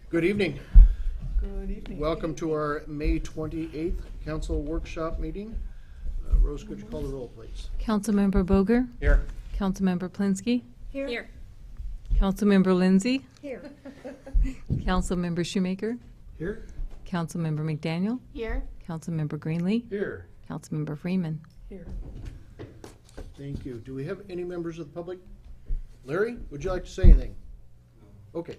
Good evening. Good evening. Welcome to our May 28th council workshop meeting. Rose, could you call the roll, please? Councilmember Boger. Here. Councilmember Plinsky. Here. Councilmember Lindsay. Here. Councilmember Shoemaker. Here. Councilmember McDaniel. Here. Councilmember Greenlee. Here. Councilmember Freeman. Here. Thank you. Do we have any members of the public? Larry, would you like to say anything? Okay.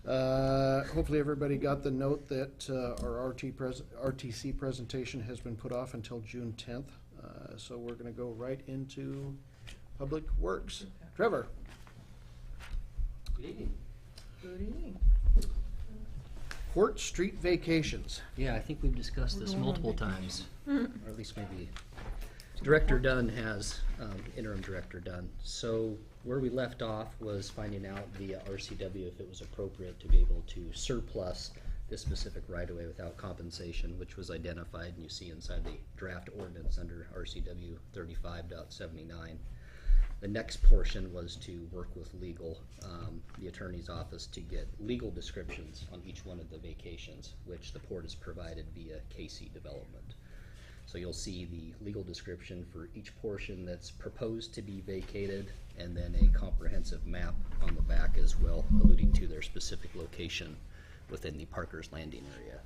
Hopefully everybody got the note that our RTC presentation has been put off until June 10th. So we're going to go right into Public Works. Trevor. Good evening. Good evening. Court Street vacations. Yeah, I think we've discussed this We're going on multiple times, or at least maybe Director Dunn has, Interim Director Dunn. So where we left off was finding out via RCW if it was appropriate to be able to surplus this specific right-of-way without compensation, which was identified, and you see inside the draft ordinance under RCW 35.79. The next portion was to work with legal, the attorney's office, to get legal descriptions on each one of the vacations, which the port has provided via KC Development. So you'll see the legal description for each portion that's proposed to be vacated, and then a comprehensive map on the back as well, alluding to their specific location within the Parker's Landing area.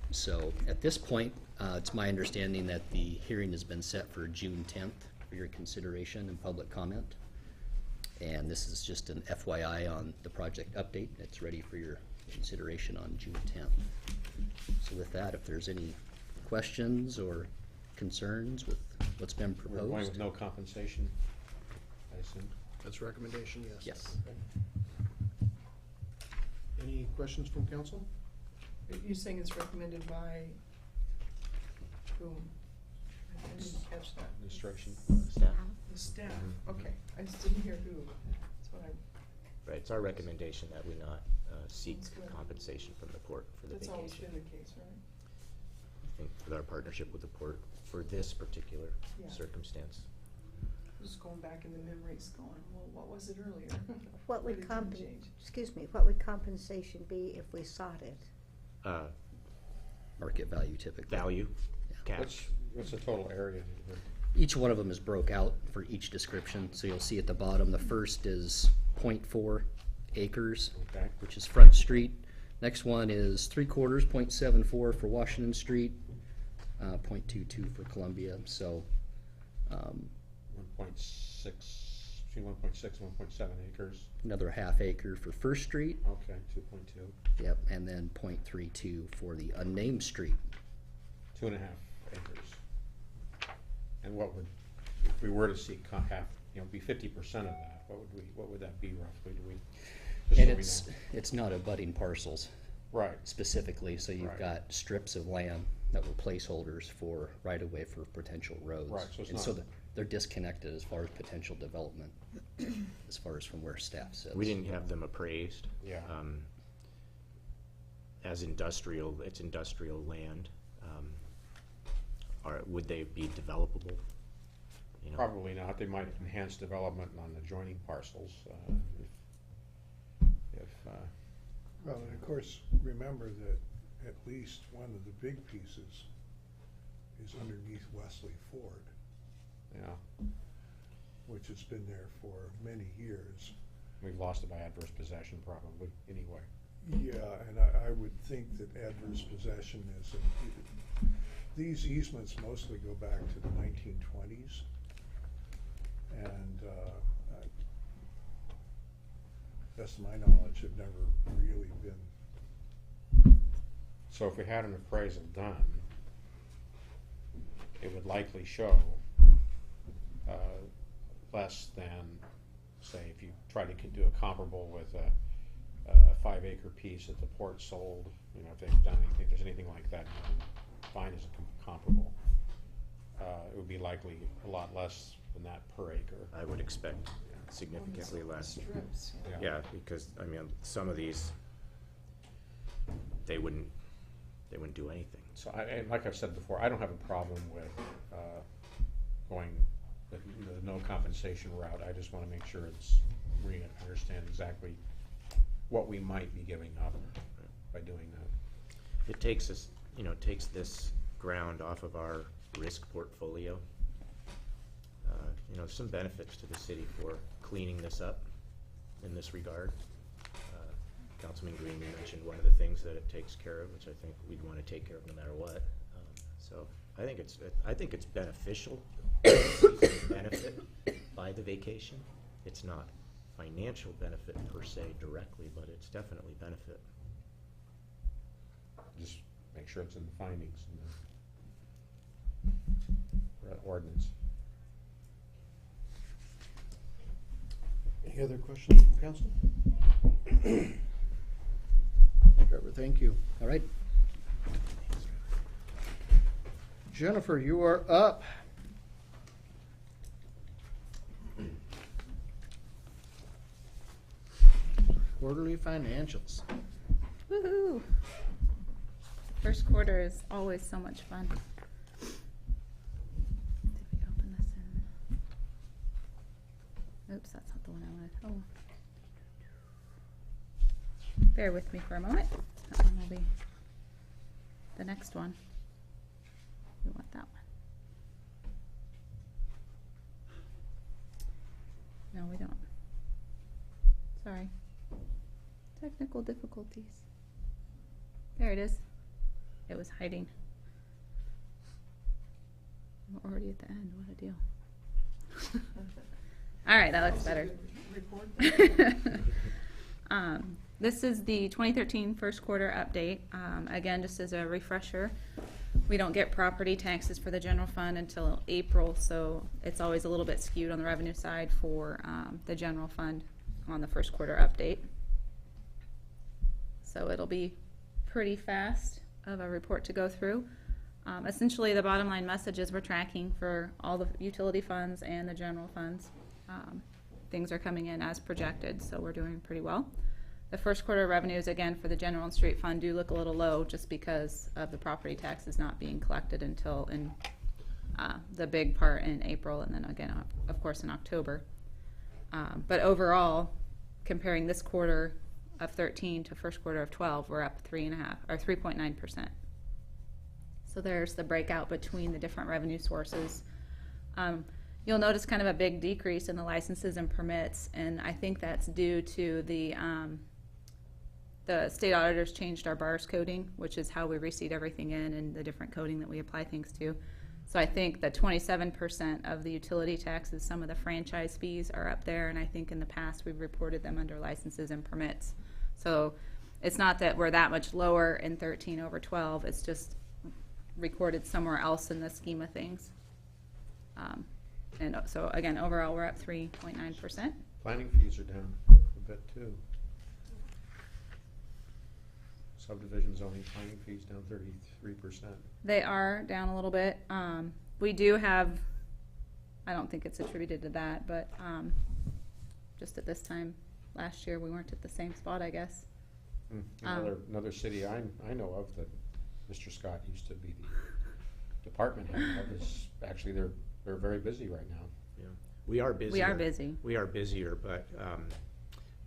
So at this point, it's my understanding that the hearing has been set for June 10th for your consideration and public comment. And this is just an FYI on the project update. It's ready for your consideration on June 10th. So with that, if there's any questions or concerns with what's been proposed? We're going with no compensation, I assume? That's a recommendation, yes. Yes. Any questions from council? You're saying it's recommended by whom? I didn't catch that. Administration. Staff. The staff, okay. I just didn't hear who. That's what I, Right, it's our recommendation that we not seek That's good. compensation from the port for the that's always vacation. been the case, right? I think with our partnership with the port for this particular Yeah. circumstance. Just going back in the memories going, well, what was it earlier? What would But it didn't change. what would compensation be if we sought it? Market value typically. Value, cash. What's the total area? Each one of them is broke out for each description. So you'll see at the bottom, the first is 0.4 acres, Okay. which is Front Street. Next one is 3/4, 0.74 for Washington Street, 0.22 for Columbia. So 1.6, between 1.6 and 1.7 acres. another half acre for First Street. Okay, 2.2. Yep, and then 0.32 for the unnamed street. 2.5 acres. And what would, if we were to seek half, be 50% of that, what would that be roughly? Do we? just And so we know? it's not abutting parcels Right, specifically, so you've Right. got strips of land that were placeholders for right-of-way for potential roads. Right, so it's And so not- they're disconnected as far as potential development, as far as from where staff sits. We didn't have them appraised. Yeah. As industrial, it's industrial land. Would they be developable? You know? probably not. They might enhance development on adjoining parcels. Well, and of course, remember that at least one of the big pieces is underneath Wesley Ford, Yeah, which has been there for many years. we've lost it by adverse possession probably, anyway. Yeah, and I would think that adverse possession is, these easements mostly go back to the 1920s. And best of my knowledge, have never really been. So if we had an appraisal done, it would likely show less than, say, if you try to do a comparable with a 5-acre piece that the port sold, if they've done anything, if there's anything like that, you can find as comparable. It would be likely a lot less than that per acre. I would expect significantly less. Strips, yeah. Yeah, because, I mean, some of these, they wouldn't do anything. So, and like I've said before, I don't have a problem with going the no compensation route. I just want to make sure we understand exactly what we might be giving up by doing that. It takes us, takes this ground off of our risk portfolio. Some benefits to the city for cleaning this up in this regard. Councilman Green, you mentioned one of the things that it takes care of, which I think we'd want to take care of no matter what. So I think it's beneficial. Benefit by the vacation. It's not financial benefit per se directly, but it's definitely benefit. Just make sure it's in the findings in the ordinance. Any other questions from council? Trevor, thank you. All right. Jennifer, you are up. Quarterly financials. Woohoo! First quarter is always so much fun. Did we open this in? Oops, that's not the one I wanted. Oh. Bear with me for a moment. That one will be the next one. We want that one. No, we don't. Sorry. Technical difficulties. There it is. It was hiding. We're already at the end. What a deal. All right, that looks better. Report. This is the 2013 first quarter update. Again, just as a refresher, we don't get property taxes for the general fund until April, so it's always a little bit skewed on the revenue side for the general fund on the first quarter update. So it'll be pretty fast of a report to go through. Essentially, the bottom line message is we're tracking for all the utility funds and the general funds. Things are coming in as projected, so we're doing pretty well. The first quarter revenues, again, for the general and street fund do look a little low just because of the property taxes not being collected until in the big part in April, and then again, of course, in October. But overall, comparing this quarter of 13 to first quarter of 12, we're up 3.9%. So there's the breakout between the different revenue sources. You'll notice kind of a big decrease in the licenses and permits, and I think that's due to the state auditors changed our bars coding, which is how we receipt everything in and the different coding that we apply things to. So I think the 27% of the utility taxes, some of the franchise fees are up there, and I think in the past we've reported them under licenses and permits. So it's not that we're that much lower in 13 over 12, it's just recorded somewhere else in the scheme of things. And so again, overall we're up 3.9%. Planning fees are down a bit too. Subdivision zoning planning fees down 33%. They are down a little bit. We do have, I don't think it's attributed to that, but just at this time last year we weren't at the same spot, I guess. Another city I know of that Mr. Scott used to be the department head of is actually they're very busy right now. Yeah. We are busier. We are busy. We are busier, but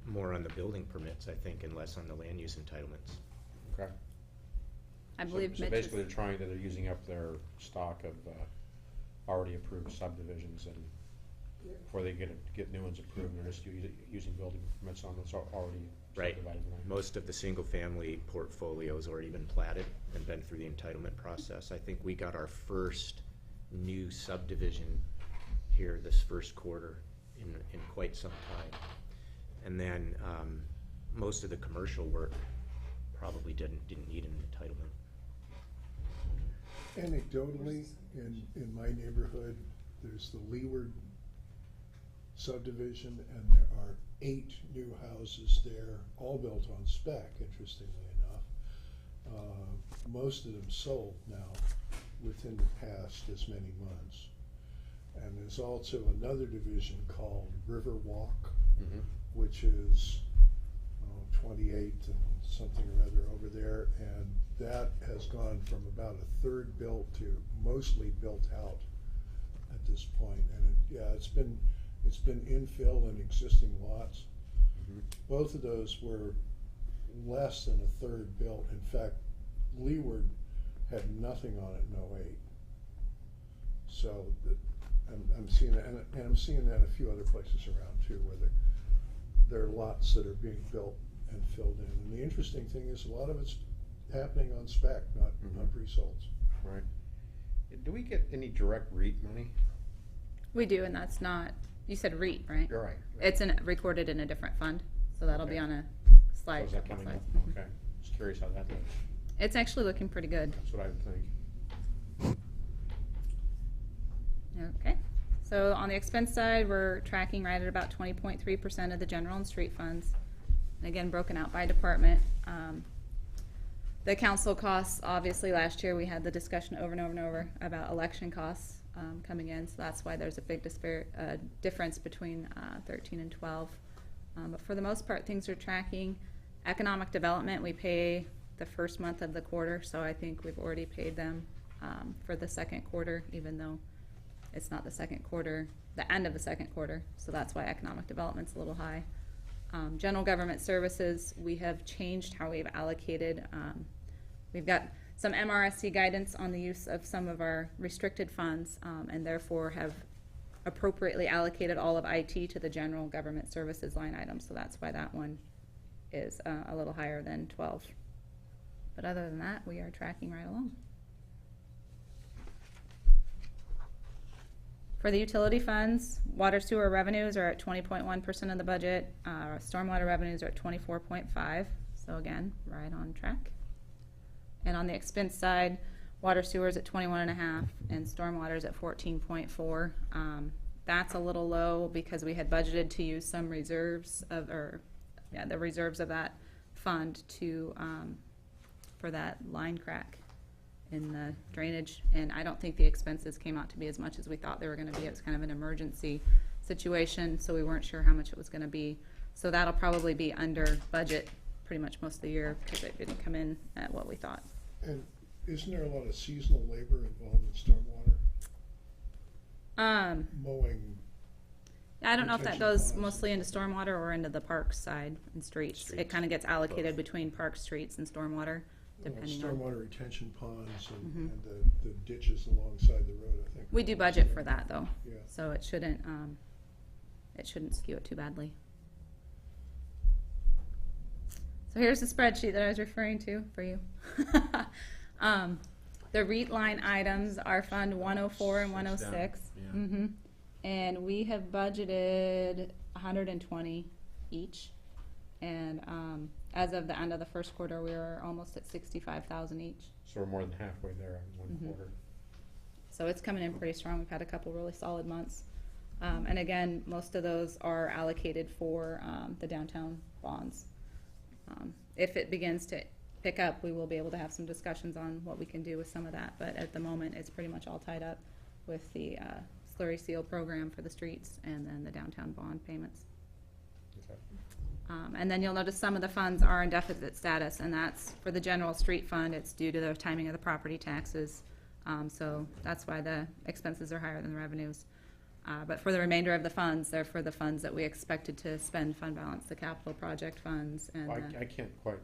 more on the building permits, I think, and less on the land use entitlements. Okay. I believe So Mitch basically is, they're using up their stock of already approved subdivisions, and before they get new ones approved, they're just using building permits on those already Right. subdivided land. Most of the single-family portfolio has already been platted and been through the entitlement process. I think we got our first new subdivision here this first quarter in quite some time. And then most of the commercial work probably didn't need an entitlement. Anecdotally, in my neighborhood, there's the Leeward subdivision, and there are 8 new houses there, all built on spec, interestingly enough. Most of them sold now within the past as many months. And there's also another division called Riverwalk, which is 28th and something or other over there, and that has gone from about a third built to mostly built out at this point. And it's been infill in existing lots. Both of those were less than a third built. In fact, Leeward had nothing on it in '08. So I'm seeing that, and I'm seeing that a few other places around too, where there are lots that are being built and filled in. And the interesting thing is, a lot of it's happening on spec, not pre-solds. Right. Do we get any direct REIT money? We do, and that's not, you said REIT, right? You're right. It's recorded in a different fund, so that'll be Okay. on a So slide. is that couple coming up? slides. Okay. Just curious how that looks. It's actually looking pretty good. That's what I would think. Okay, so on the expense side, we're tracking right at about 20.3% of the general and street funds. And again, broken out by department. The council costs, obviously last year we had the discussion over and over and over about election costs coming in, so that's why there's a big difference between 13 and 12. But for the most part, things are tracking. Economic development, we pay the first month of the quarter, so I think we've already paid them for the second quarter, even though it's not the second quarter, the end of the second quarter, so that's why economic development's a little high. General government services, we have changed how we've allocated. We've got some MRSC guidance on the use of some of our restricted funds, and therefore have appropriately allocated all of IT to the general government services line item, so that's why that one is a little higher than 12. But other than that, we are tracking right along. For the utility funds, water sewer revenues are at 20.1% of the budget. Stormwater revenues are at 24.5%, so again, right on track. And on the expense side, water sewer is at 21.5%, and stormwater is at 14.4%. That's a little low because we had budgeted to use some reserves of, the reserves of that fund to for that line crack in the drainage, and I don't think the expenses came out to be as much as we thought they were going to be. It was kind of an emergency situation, so we weren't sure how much it was going to be. So that'll probably be under budget pretty much most of the year because it didn't come in at what we thought. And isn't there a lot of seasonal labor involved in stormwater? Mowing. I don't know if that Retention goes ponds. mostly into stormwater or into the parks side and streets. It Streets. kind of gets allocated Both. between park, streets, and stormwater, depending on. Stormwater retention ponds and, Mhm. and the ditches alongside the road, I think. We do budget for that though, Yeah. so it shouldn't skew it too badly. So here's the spreadsheet that I was referring to for you. The REIT line items are Fund 104 and 106. Yeah. And we have budgeted 120 each. And as of the end of the first quarter, we were almost at 65,000 each. So we're more than halfway there in one quarter. So it's coming in pretty strong. We've had a couple really solid months. And again, most of those are allocated for the downtown bonds. If it begins to pick up, we will be able to have some discussions on what we can do with some of that. But at the moment, it's pretty much all tied up with the slurry seal program for the streets and then the downtown bond payments. Okay. And then you'll notice some of the funds are in deficit status, and that's for the general street fund. It's due to the timing of the property taxes. So that's why the expenses are higher than the revenues. But for the remainder of the funds, they're for the funds that we expected to spend fund balance, the capital project funds and Well, the- I can't quite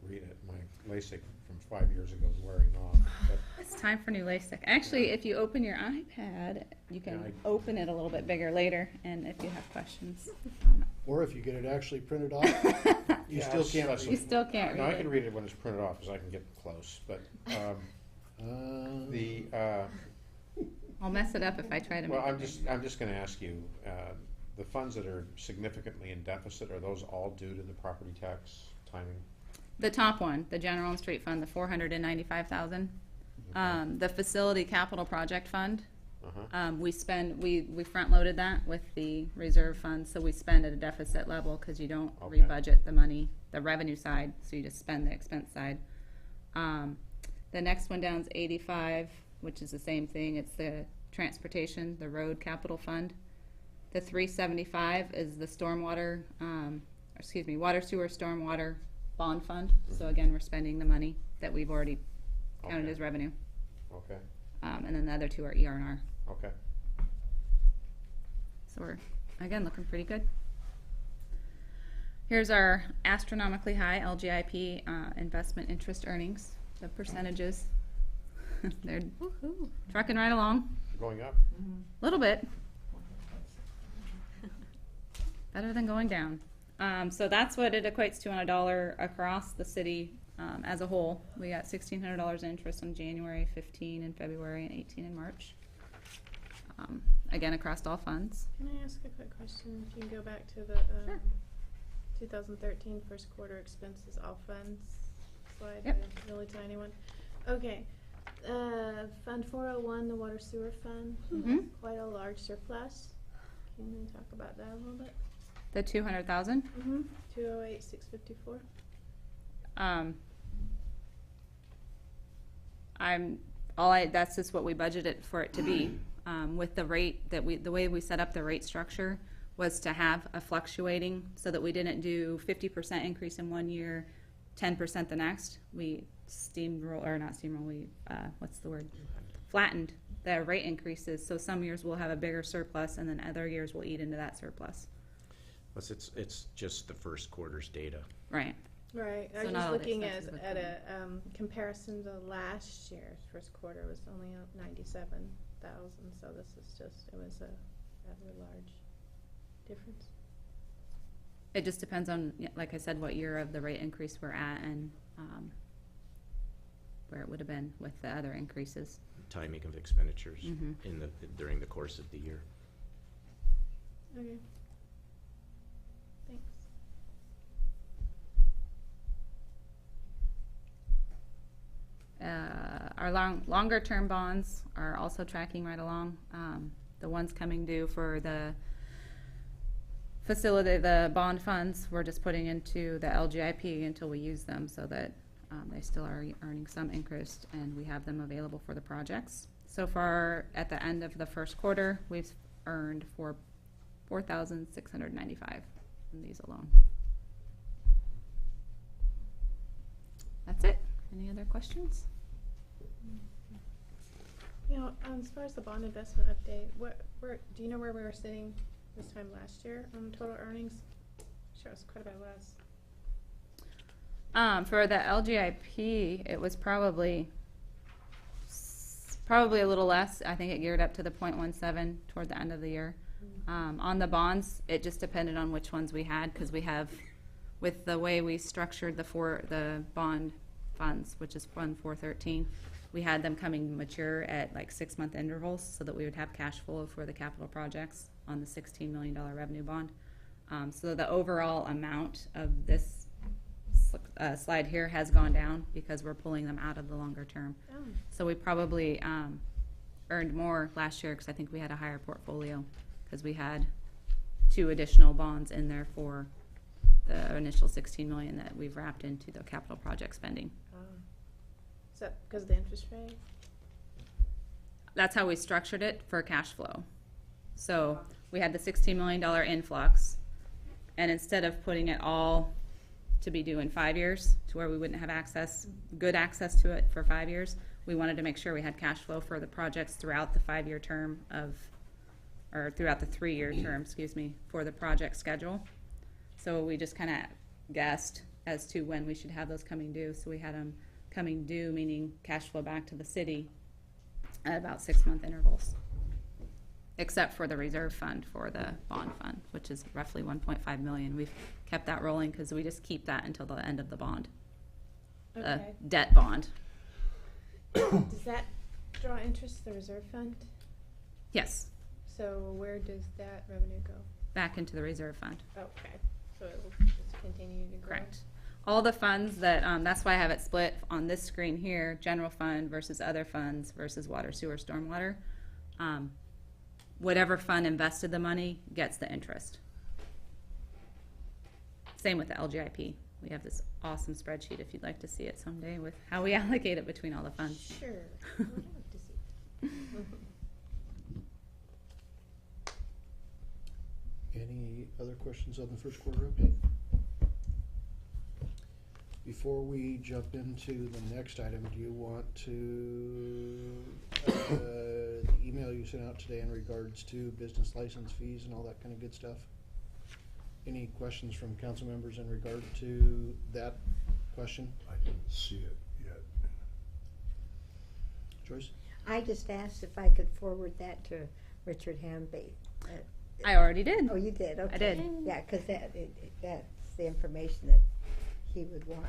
read it. My LASIK from 5 years ago is wearing off. But It's time for new LASIK. Actually, if you open your iPad, you can Yeah, open it a little bit bigger later, and if you have questions. Or if you get it actually printed off, you Yeah, still can't that's- You read. still can't no, I read can it. read it when it's printed off because I can get close. But the I'll mess it up if I try to make well, it I'm just going to ask you, the funds that are significantly in deficit, are those all due to the property tax timing? The top one, the general and street fund, the 495,000. The facility capital project fund, Uh-huh. we front-loaded that with the reserve fund, so we spend at a deficit level because you don't Okay. rebudget the money, the revenue side, so you just spend the expense side. The next one down is 85, which is the same thing. It's the transportation, the road capital fund. The 375 is the stormwater, water sewer stormwater bond fund. So again, we're spending the money that we've already counted Okay. as revenue. Okay, And then the other two are ER&R. okay. So we're, again, looking pretty good. Here's our astronomically high LGIP investment interest earnings, the percentages. They're trucking right along, Going up? a little bit. Better than going down. So that's what it equates to on a dollar across the city as a whole. We got $1,600 in interest in January, 15 in February, and 18 in March. Again, across all funds. Can I ask a quick question? If you can go back to the Sure. 2013 first quarter expenses, all funds slide, Yep. the really tiny one. Okay, Fund 401, the water sewer fund, Mhm. quite a large surplus. Can you talk about that a little bit? The 200,000. 208,654. That's just what we budgeted for it to be. With the rate that the way we set up the rate structure was to have a fluctuating so that we didn't do 50% increase in one year, 10% the next. We flattened the rate increases. So some years we'll have a bigger surplus and then other years we'll eat into that surplus. Plus, it's just the first quarter's data. Right. Right, I So was not just all the looking expenses would at come a comparison to last year's first quarter was only 97,000, so this is just, it was a rather large difference. It just depends on, like I said, what year of the rate increase we're at and where it would have been with the other increases. Timing of expenditures Mhm. during the course of the year. Okay. Thanks. Our longer term bonds are also tracking right along. The ones coming due for the facility, the bond funds, we're just putting into the LGIP until we use them so that they still are earning some interest and we have them available for the projects. So far, at the end of the first quarter, we've earned $4,695 in these alone. That's it. Any other questions? You know, as far as the bond investment update, do you know where we were sitting this time last year on total earnings? Sure, it was quite a bit less. For the LGIP, it was probably a little less. I think it geared up to the 0.17 toward the end of the year. On the bonds, it just depended on which ones we had because we have, with the way we structured the bond funds, which is Fund 413, we had them coming mature at like 6-month intervals so that we would have cash flow for the capital projects on the $16 million revenue bond. So the overall amount of this slide here has gone down because we're pulling them out of the longer term. Oh. So we probably earned more last year because I think we had a higher portfolio because we had 2 additional bonds in there for the initial 16 million that we've wrapped into the capital project spending. Is that because of the interest rate? That's how we structured it for cash flow. So we had the $16 million influx, and instead of putting it all to be due in 5 years, to where we wouldn't have good access to it for 5 years, we wanted to make sure we had cash flow for the projects throughout the 5-year term throughout the 3-year term, for the project schedule. So we just kind of guessed as to when we should have those coming due. So we had them coming due, meaning cash flow back to the city at about 6-month intervals, except for the reserve fund for the bond fund, which is roughly 1.5 million. We've kept that rolling because we just keep that until the end of the bond, Okay. debt bond. Does that draw interest, the reserve fund? Yes, So where does that revenue go? back into the reserve fund. Okay, so it will just continue to grow? Correct. All the funds that, that's why I have it split on this screen here, general fund versus other funds versus water, sewer, stormwater. Whatever fund invested the money gets the interest. Same with the LGIP. We have this awesome spreadsheet if you'd like to see it someday with how we allocate it between all the funds. Sure. I would love to see it. Any other questions on the first quarter update? Before we jump into the next item, do you want to, the email you sent out today in regards to business license fees and all that kind of good stuff? Any questions from council members in regard to that question? I didn't see it yet. Joyce? I just asked if I could forward that to Richard Hamby. I already did. Oh, you did, okay. I did. Yeah, because that's the information that he would want.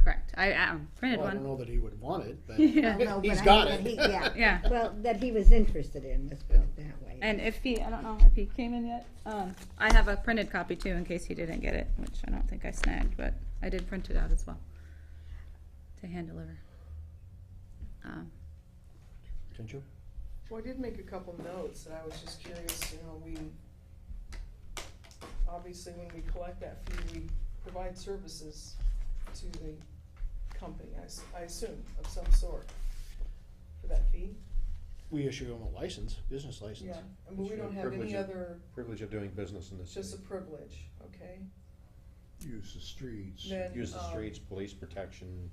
Correct. I printed Well, I don't one. know that he would want it, but Yeah. Well, no, he's but got I- it. but he- Yeah. Yeah. Well, that he was interested in, let's put it that way. And if he, I don't know if he came in yet. I have a printed copy too in case he didn't get it, which I don't think I snagged, but I did print it out as well to hand deliver. Potential? Well, I did make a couple notes, and I was just curious, we, obviously, when we collect that fee, we provide services to the company, I assume, of some sort, for that fee. We issue him a license, business license. Yeah, but we don't have Privilege any of- other, Privilege of doing business in the just a city. privilege, okay? Use the streets. Then, Use the streets, police protection,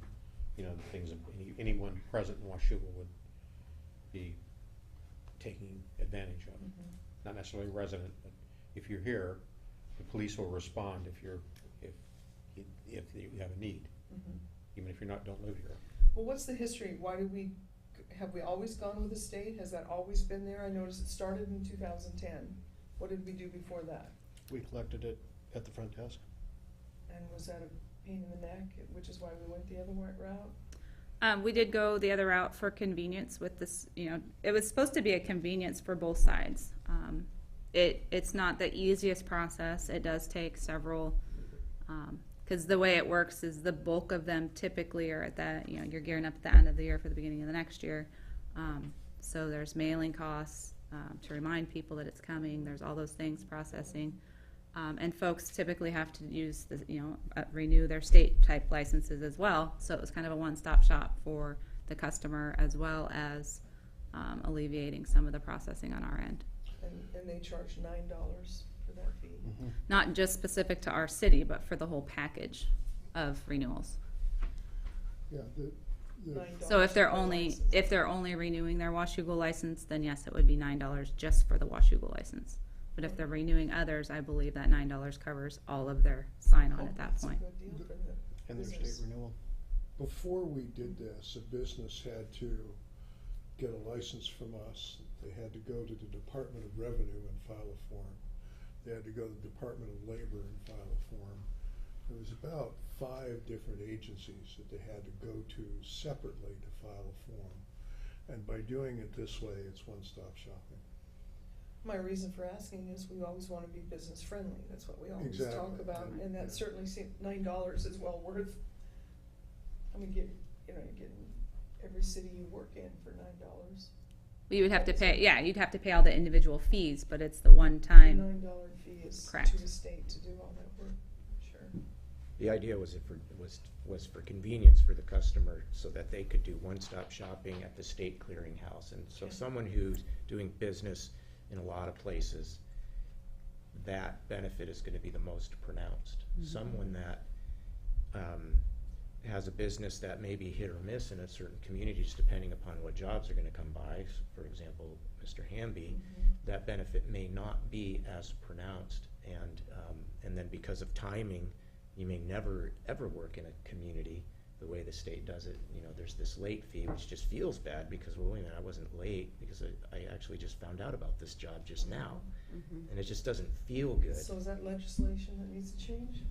the things that anyone present in Washougal would be taking advantage of. Mhm. Not necessarily a resident, but if you're here, the police will respond if you have a need, Mhm. even if don't live here. Well, what's the history? Why did have we always gone with the state? Has that always been there? I noticed it started in 2010. What did we do before that? We collected it at the front desk. And was that a pain in the neck, which is why we went the other route? We did go the other route for convenience with this, it was supposed to be a convenience for both sides. It's not the easiest process. It does take several, because the way it works is the bulk of them typically are at that, you're gearing up at the end of the year for the beginning of the next year. So there's mailing costs to remind people that it's coming. There's all those things, processing. And folks typically have to use renew their state type licenses as well. So it was kind of a one-stop shop for the customer as well as alleviating some of the processing on our end. And they charge $9 for that fee. Mhm. Not just specific to our city, but for the whole package of renewals. Yeah, the, $9 So if they're per only license. renewing their Washougal license, then yes, it would be $9 just for the Washougal license. But if they're renewing others, I believe that $9 covers all of their sign-on at that That's a point. good deal for the And their state business. renewal. before we did this, a business had to get a license from us. They had to go to the Department of Revenue and file a form. They had to go to the Department of Labor and file a form. There was about 5 different agencies that they had to go to separately to file a form. And by doing it this way, it's one-stop shopping. My reason for asking is we always want to be business friendly. That's what we always talk Exactly. about, and Yeah. that certainly seems $9 is well worth. You're getting every city you work in for $9. You would have to pay, you'd have to pay all the individual fees, but it's the one-time. $9 fee is Correct. to the state to do all that work, sure. The idea was was for convenience for the customer, so that they could do one-stop shopping at the state clearinghouse. And so Okay. someone who's doing business in a lot of places, that benefit is gonna be the most pronounced. Someone that has a business that may be hit or miss in a certain community, just depending upon what jobs are gonna come by, for example, Mr. Hamby, that benefit may not be as pronounced. And then because of timing, you may never ever work in a community the way the state does it. There's this late fee, which just feels bad because, well, wait a minute, I wasn't late because I actually just found out about this job just now. And it just doesn't feel good. So is that legislation that needs to change?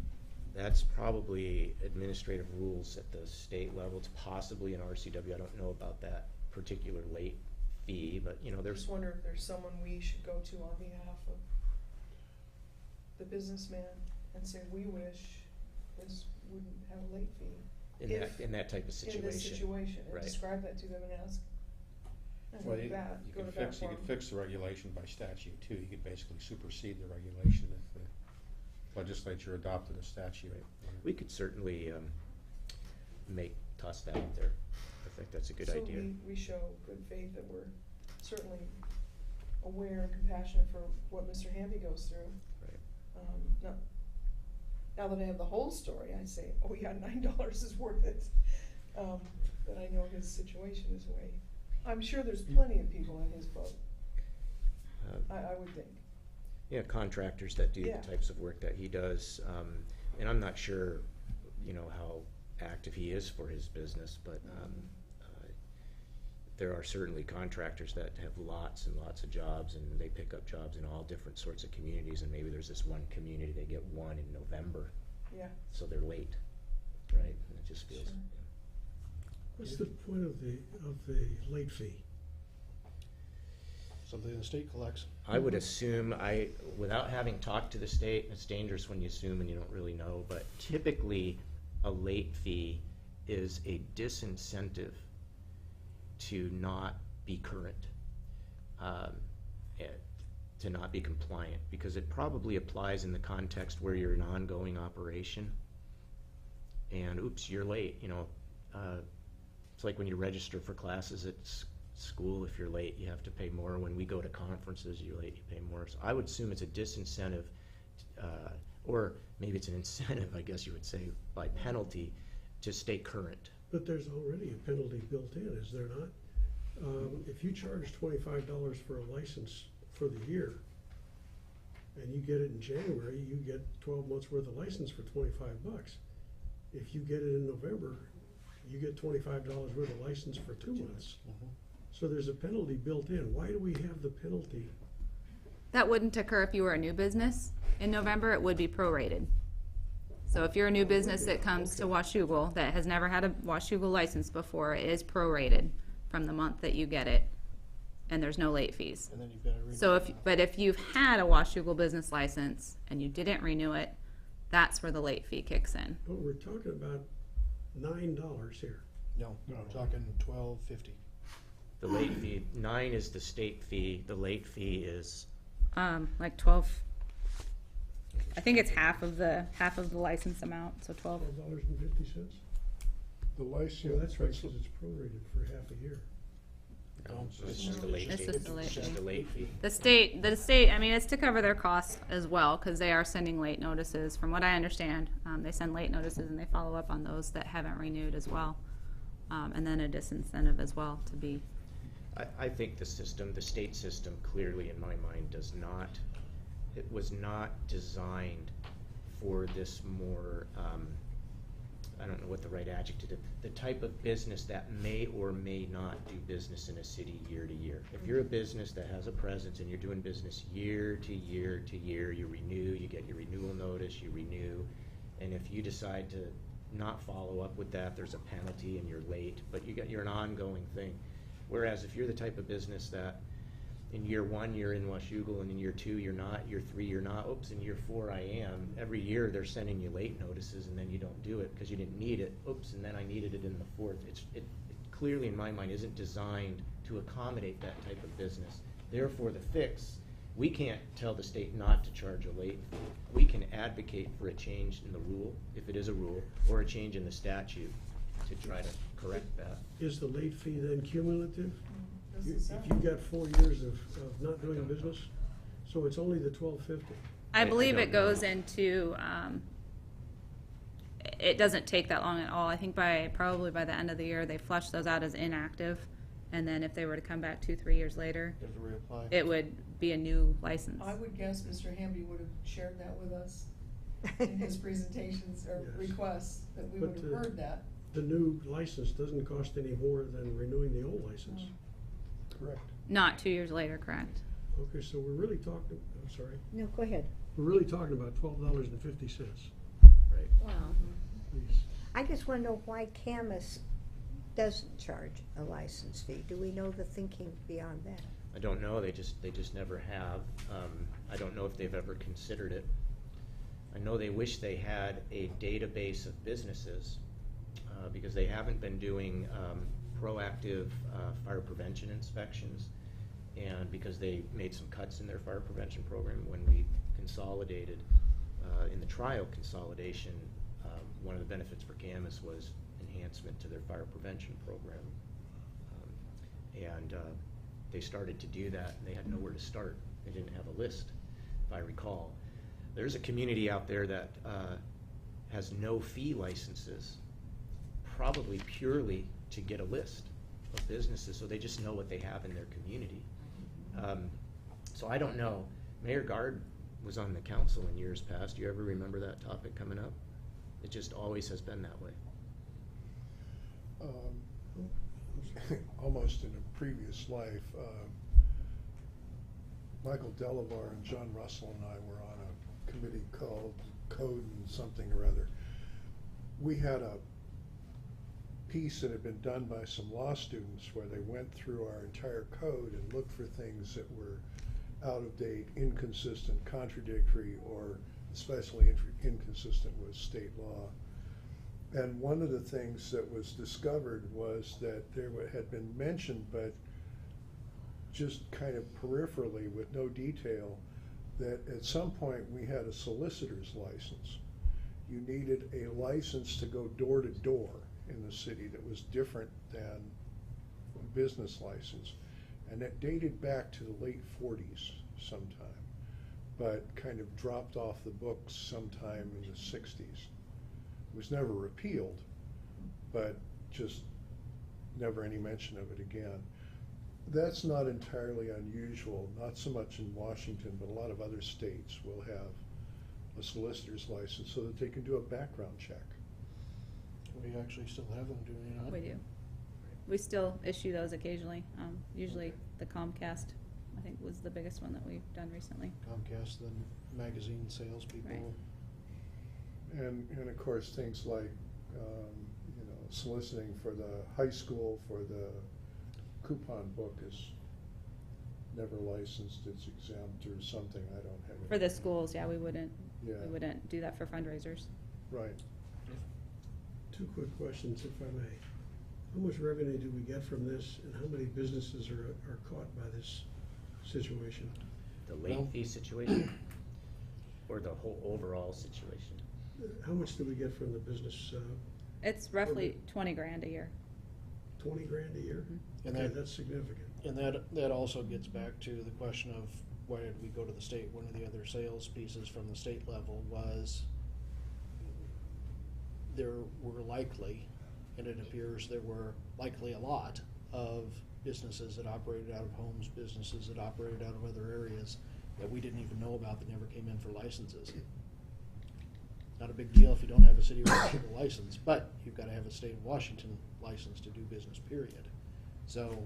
That's probably administrative rules at the state level. It's possibly an RCW. I don't know about that particular late fee, but I there's, just wonder if there's someone we should go to on behalf of the businessman and say, we wish this wouldn't have a late fee. in that type of situation. In this situation, and Right. describe that to them and ask. And Well, go to you bat, go to could bat fix, for you could 'em. fix the regulation by statute too. You could basically supersede the regulation if the legislature adopted a statute. We could certainly toss that out there. I think that's a good idea. So we show good faith that we're certainly aware and compassionate for what Mr. Hamby goes through. Right. Now that I have the whole story, I say, oh yeah, $9 is worth it. But I know his situation is way, I'm sure there's plenty of people in his boat, I would think. Yeah, contractors that do Yeah. the types of work that he does. And I'm not sure, you know, how active he is for his business, but there are certainly contractors that have lots and lots of jobs, and they pick up jobs in all different sorts of communities, and maybe there's this one community, they get one in November, Yeah. so they're late, right? And it just feels, Sure. What's the point of the late fee? Something the state collects. I would assume, without having talked to the state, it's dangerous when you assume and you don't really know, but typically a late fee is a disincentive to not be current, to not be compliant, because it probably applies in the context where you're an ongoing operation. And oops, you're late, you know. It's like when you register for classes at school, if you're late, you have to pay more. When we go to conferences, you're late, you pay more. So I would assume it's a disincentive, or maybe it's an incentive, I guess you would say, by penalty, to stay current. But there's already a penalty built in, is there not? If you charge $25 for a license for the year, and you get it in January, you get 12 months worth of license for $25. If you get it in November, you get $25 worth of license for 2 months. So there's a penalty built in. Why do we have the penalty? That wouldn't occur if you were a new business. In November, it would be prorated. So if you're a new business that comes to Washougal that has never had a Washougal license before, it is prorated from the month that you get it, and there's no late fees. And then you've got to renew. So if you've had a Washougal business license and you didn't renew it, that's where the late fee kicks in. But we're talking about $9 here. No, we're talking $12.50. The late fee, 9 is the state fee, the late fee is, Like 12, I think it's half of the license amount, so 12. $12.50? The license. Yeah, that's right, because it's prorated for half a year. it's just a late It's fee. just a late It's just fee. a late fee. The state, I mean, it's to cover their costs as well, because they are sending late notices. From what I understand, they send late notices and they follow up on those that haven't renewed as well. And then a disincentive as well to be. I think the state system clearly in my mind it was not designed for this more, I don't know what the right adjective is, the type of business that may or may not do business in a city year to year. If you're a business that has a presence and you're doing business year to year to year, you renew, you get your renewal notice, you renew, and if you decide to not follow up with that, there's a penalty and you're late, but you're an ongoing thing. Whereas if you're the type of business that in year 1 you're in Washougal and in year 2 you're not, year 3 you're not, oops, in year 4 I am, every year they're sending you late notices and then you don't do it because you didn't need it, oops, and then I needed it in the 4th. It clearly in my mind isn't designed to accommodate that type of business. Therefore the fix, we can't tell the state not to charge a late fee. We can advocate for a change in the rule, if it is a rule, or a change in the statute to try to correct that. Is the late fee then cumulative? Doesn't If sound- you've got 4 years of not doing business, so it's only the $12.50. I believe don't it goes know. into, it doesn't take that long at all. I think probably by the end of the year, they flush those out as inactive. And then if they were to come back 2-3 years later, You have to reapply. it would be a new license. I would guess Mr. Hamby would have shared that with us in his presentations or Yes. requests, that we But, would have heard that. The new license doesn't cost any more than renewing the old license. Correct. Not 2 years later, correct? Okay, so we're really talking, I'm sorry, No, go ahead. we're really talking about $12.50, Right. Wow. please. I just wanna know why Camus doesn't charge a license fee. Do we know the thinking beyond that? I don't know, they just never have. I don't know if they've ever considered it. I know they wish they had a database of businesses, because they haven't been doing proactive fire prevention inspections, and because they made some cuts in their fire prevention program when we consolidated, in the trial consolidation, one of the benefits for Camus was enhancement to their fire prevention program. And they started to do that, and they had nowhere to start. They didn't have a list, if I recall. There's a community out there that has no fee licenses, probably purely to get a list of businesses, so they just know what they have in their community. So I don't know. Mayor Guard was on the council in years past, do you ever remember that topic coming up? It just always has been that way. Almost in a previous life, Michael Delavar and John Russell and I were on a committee called Code and something or other. We had a piece that had been done by some law students where they went through our entire code and looked for things that were out of date, inconsistent, contradictory, or especially inconsistent with state law. And one of the things that was discovered was that there had been mentioned, but just kind of peripherally with no detail, that at some point we had a solicitor's license. You needed a license to go door to door in the city that was different than a business license. And that dated back to the late 40s sometime, but kind of dropped off the books sometime in the 60s. Was never repealed, but just never any mention of it again. That's not entirely unusual, not so much in Washington, but a lot of other states will have a solicitor's license so that they can do a background check. We actually still have them, do we not? We do. We still issue those occasionally. Usually the Comcast, I think, was the biggest one that we've done recently. Comcast, the magazine salespeople. Right. And of course, things like, you know, soliciting for the high school for the coupon book is never licensed, it's exempt or something, I don't have it. For the schools, yeah, we wouldn't do that for fundraisers. Right. Two quick questions, if I may. How much revenue do we get from this, and how many businesses are caught by this situation? The late fee situation, or the whole overall situation? How much do we get from the business, It's roughly 20 grand a year. 20 grand a year? And Okay, that- that's significant. And that also gets back to the question of why did we go to the state? One of the other sales pieces from the state level was there were likely, and it appears there were likely a lot of businesses that operated out of homes, businesses that operated out of other areas that we didn't even know about that never came in for licenses. Not a big deal if you don't have a city of Washington license, but you've got to have a state of Washington license to do business, period. So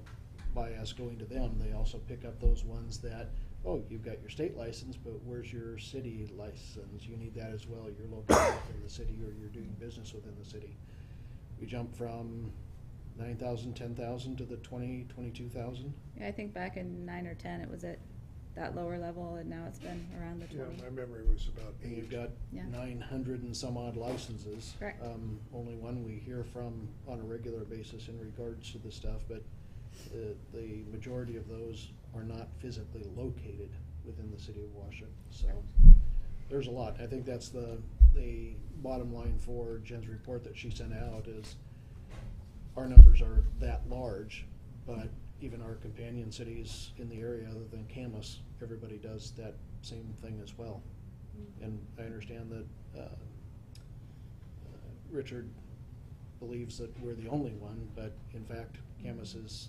by us going to them, they also pick up those ones that, oh, you've got your state license, but where's your city license? You need that as well. You're located within the city or you're doing business within the city. We jumped from 9,000, 10,000 to the 20, 22,000. Yeah, I think back in 9 or 10, it was at that lower level, and now it's been around the 20. Yeah, my memory was about And 8. you've got Yeah. 900 and some odd licenses. Correct. Only one we hear from on a regular basis in regards to this stuff, but the majority of those are not physically located within the city of Washington. So there's a lot. I think that's the bottom line for Jen's report that she sent out is our numbers are that large, but even our companion cities in the area other than Camas, everybody does that same thing as well. And I understand that Richard believes that we're the only one, but in fact, Camas is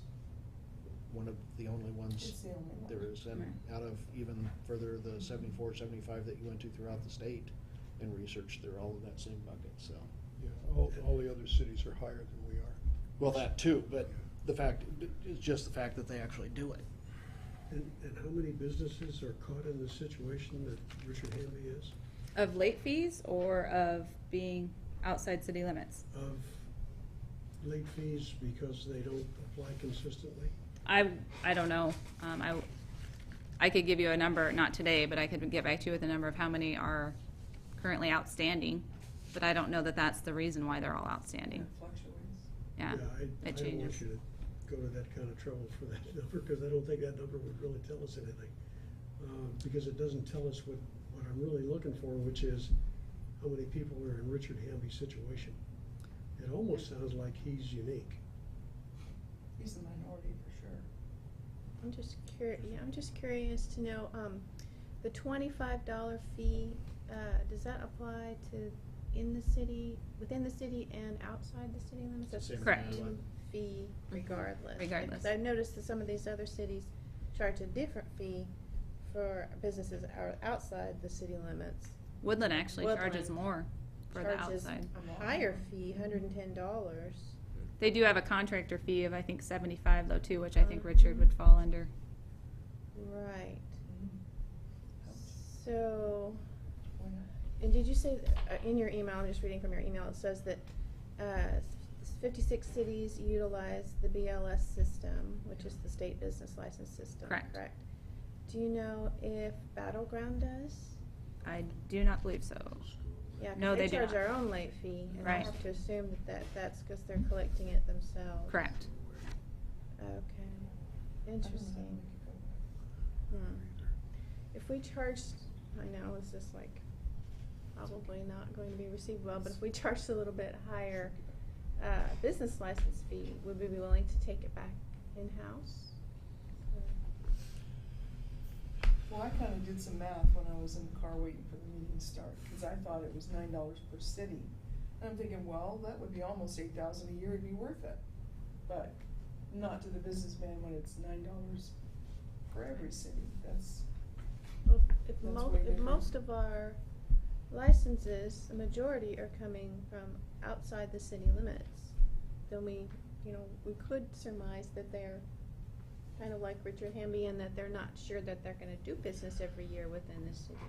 one of the only ones It's the only one. there is. And Right. out of even further, the 74, 75 that you went to throughout the state and researched, they're all in that same bucket, so. Yeah, all the other cities are higher than we are. Well, that too, but the fact, it's just the fact that they actually do it. And how many businesses are caught in the situation that Richard Hamby is? Of late fees or of being outside city limits? Of late fees because they don't apply consistently? I don't know. I could give you a number, not today, but I could get back to you with a number of how many are currently outstanding. But I don't know that that's the reason why they're all outstanding. It fluctuates. Yeah, I it don't want changes. you to go to that kind of trouble for that number, because I don't think that number would really tell us anything. Because it doesn't tell us what I'm really looking for, which is how many people are in Richard Hamby's situation. It almost sounds like he's unique. He's the minority for sure. I'm just curious to know, the $25 fee, does that apply to within the city and outside the city limits? It's the Correct. same fee regardless. Regardless. Because I've noticed that some of these other cities charge a different fee for businesses outside the city limits, Woodland actually charges Woodland more for the charges outside. a higher fee, $110. They do have a contractor fee of, I think, 75 though too, which I think Richard would fall under. Right. So, and did you say, in your email, I'm just reading from your email, it says that 56 cities utilize the BLS system, which is the state business license system, Correct. Do you know if Battleground does? I do not believe so. Yeah, 'cause No, they do charge not. their own late fee, and I Right. have to assume that's because they're collecting it themselves. Correct. Okay, interesting. If we charged, I know this is like probably not going to be received well, but if we charged a little bit higher business license fee, would we be willing to take it back in-house? Well, I kinda did some math when I was in the car waiting for the meeting to start, cause I thought it was $9 per city. And I'm thinking, well, that would be almost $8,000 a year, it'd be worth it. But not to the businessman when it's $9 for every city, that's. Well, if That's way different. most of our licenses, the majority are coming from outside the city limits, then we could surmise that they're kind of like Richard Hamby in that they're not sure that they're gonna do business every year within the city.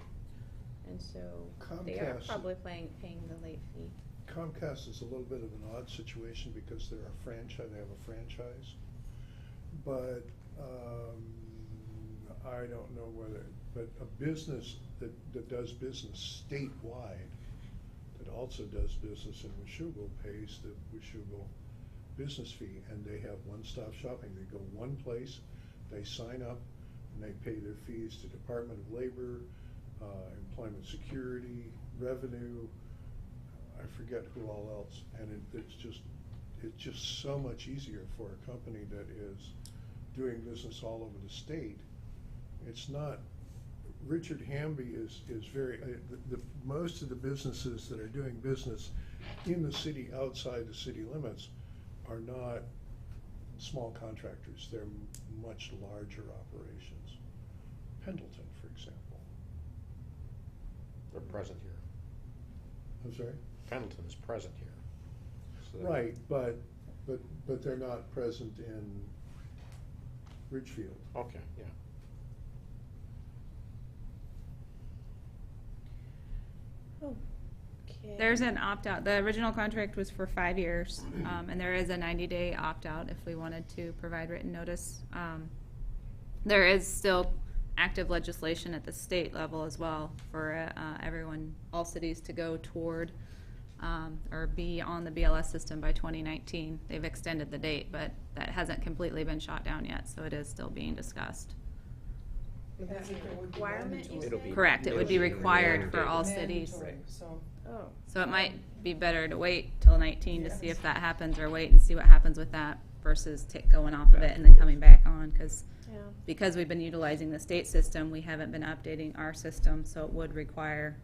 And so they are Comcast- probably paying the late fee. Comcast is a little bit of an odd situation because they're a franchise, they have a franchise. But, I don't know whether, but a business that does business statewide, that also does business in Washougal pays the Washougal business fee, and they have one-stop shopping. They go one place, they sign up, and they pay their fees to Department of Labor, Employment Security, Revenue, I forget who all else, and it's just so much easier for a company that is doing business all over the state. It's not, Richard Hamby is very, most of the businesses that are doing business in the city, outside the city limits, are not small contractors. They're much larger operations. Pendleton, for example. They're present here. I'm sorry? Pendleton is present here. So they're- Right, but they're not present in Ridgefield. Okay, yeah. Okay. There's an opt-out. The original contract was for 5 years, and there is a 90-day opt-out if we wanted to provide written notice. There is still active legislation at the state level as well for everyone, all cities to go toward or be on the BLS system by 2019. They've extended the date, but that hasn't completely been shot down yet, so it is still being discussed. Would that As be if a it would be requirement, you mandatory. It'll be- say? Correct, it would be It'll be required for mandated. all cities. Mandatory, so. Oh, So it might be better to wait till 19 to see if that happens, or wait and see what happens with that versus going off of it and then coming back on, yeah. because we've been utilizing the state system, we haven't been updating our system, so it would require,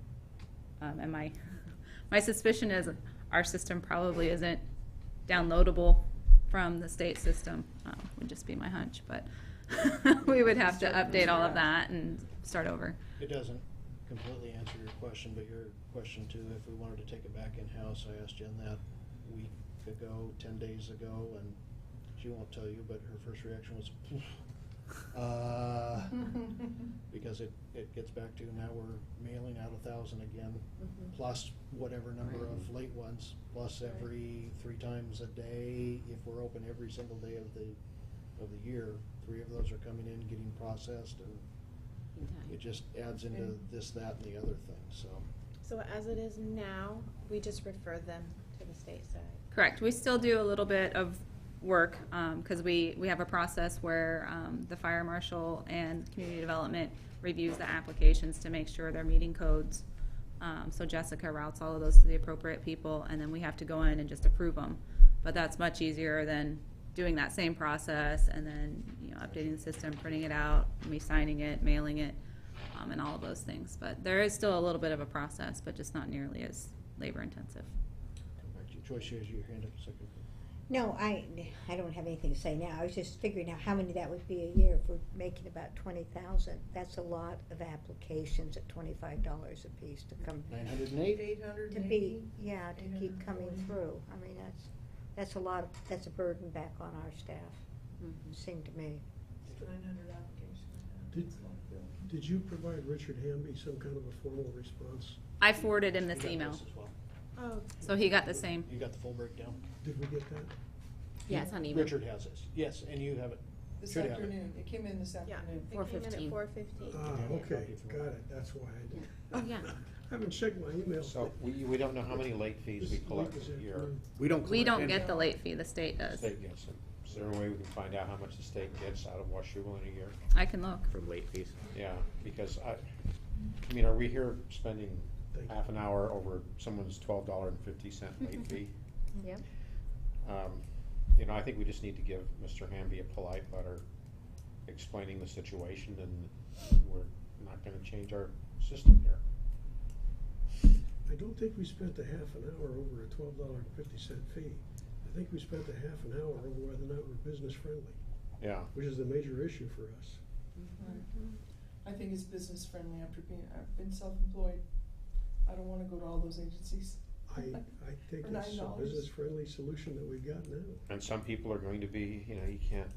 and my suspicion is our system probably isn't downloadable from the state system, would just be my hunch, but we would have to update all of that and start over. It doesn't completely answer your question, but your question too, if we wanted to take it back in-house, I asked Jen that a week ago, 10 days ago, and she won't tell you, but her first reaction was, because it gets back to now we're mailing out 1,000 again, plus whatever number of late ones, plus every 3 times a day, if we're open every single day of the year, 3 of those are coming in, getting processed, and it just adds into this, that, and the other thing, so. So as it is now, we just refer them to the state side? Correct. We still do a little bit of work, because we have a process where the fire marshal and community development reviews the applications to make sure they're meeting codes. So Jessica routes all of those to the appropriate people, and then we have to go in and just approve them. But that's much easier than doing that same process and then, updating the system, printing it out, me signing it, mailing it, and all of those things. But there is still a little bit of a process, but just not nearly as labor intensive. Come back to you. Joyce, you has your hand up a second. No, I don't have anything to say now. I was just figuring out how many that would be a year if we're making about 20,000. That's a lot of applications at $25 a piece to come, 908? 800 to maybe? be, yeah, to keep coming 840. through. I mean, that's a lot, that's a burden back on our staff, it seemed to me. 900 applications. Did- It's a lot of billing. Did you provide Richard Hamby some kind of a formal response? I forwarded him this You got email, this as well. Oh, so he got the same. You got the full breakdown? Did we get that? Yeah, it's on email. Richard has this, yes, and you have it. This Should have it. afternoon, it came in this yeah, afternoon. it came in 4:15. at 4:15. Ah, okay, got it, that's why I didn't. Oh, yeah. I haven't checked my email. So we don't know how many late fees we This collect week a is year. afternoon. We don't We collect don't any. get the late fee, the state does. State gets it. Is there a way we can find out how much the state gets out of Washougal in a year? I can look. From late fees. Yeah, because I mean, are we here spending Thank you. half an hour over someone's $12.50 late fee? Yep. You know, I think we just need to give Mr. Hamby a polite letter explaining the situation, and we're not gonna change our system here. I don't think we spent a half an hour over a $12.50 fee. I think we spent a half an hour over whether or not we're business friendly, Yeah, which is the major issue for us. Right. I think it's business friendly after I've been self-employed. I don't wanna go to all those agencies. I think For it's a $9. business friendly solution that we've got now. and some people are going to be, you know, you can't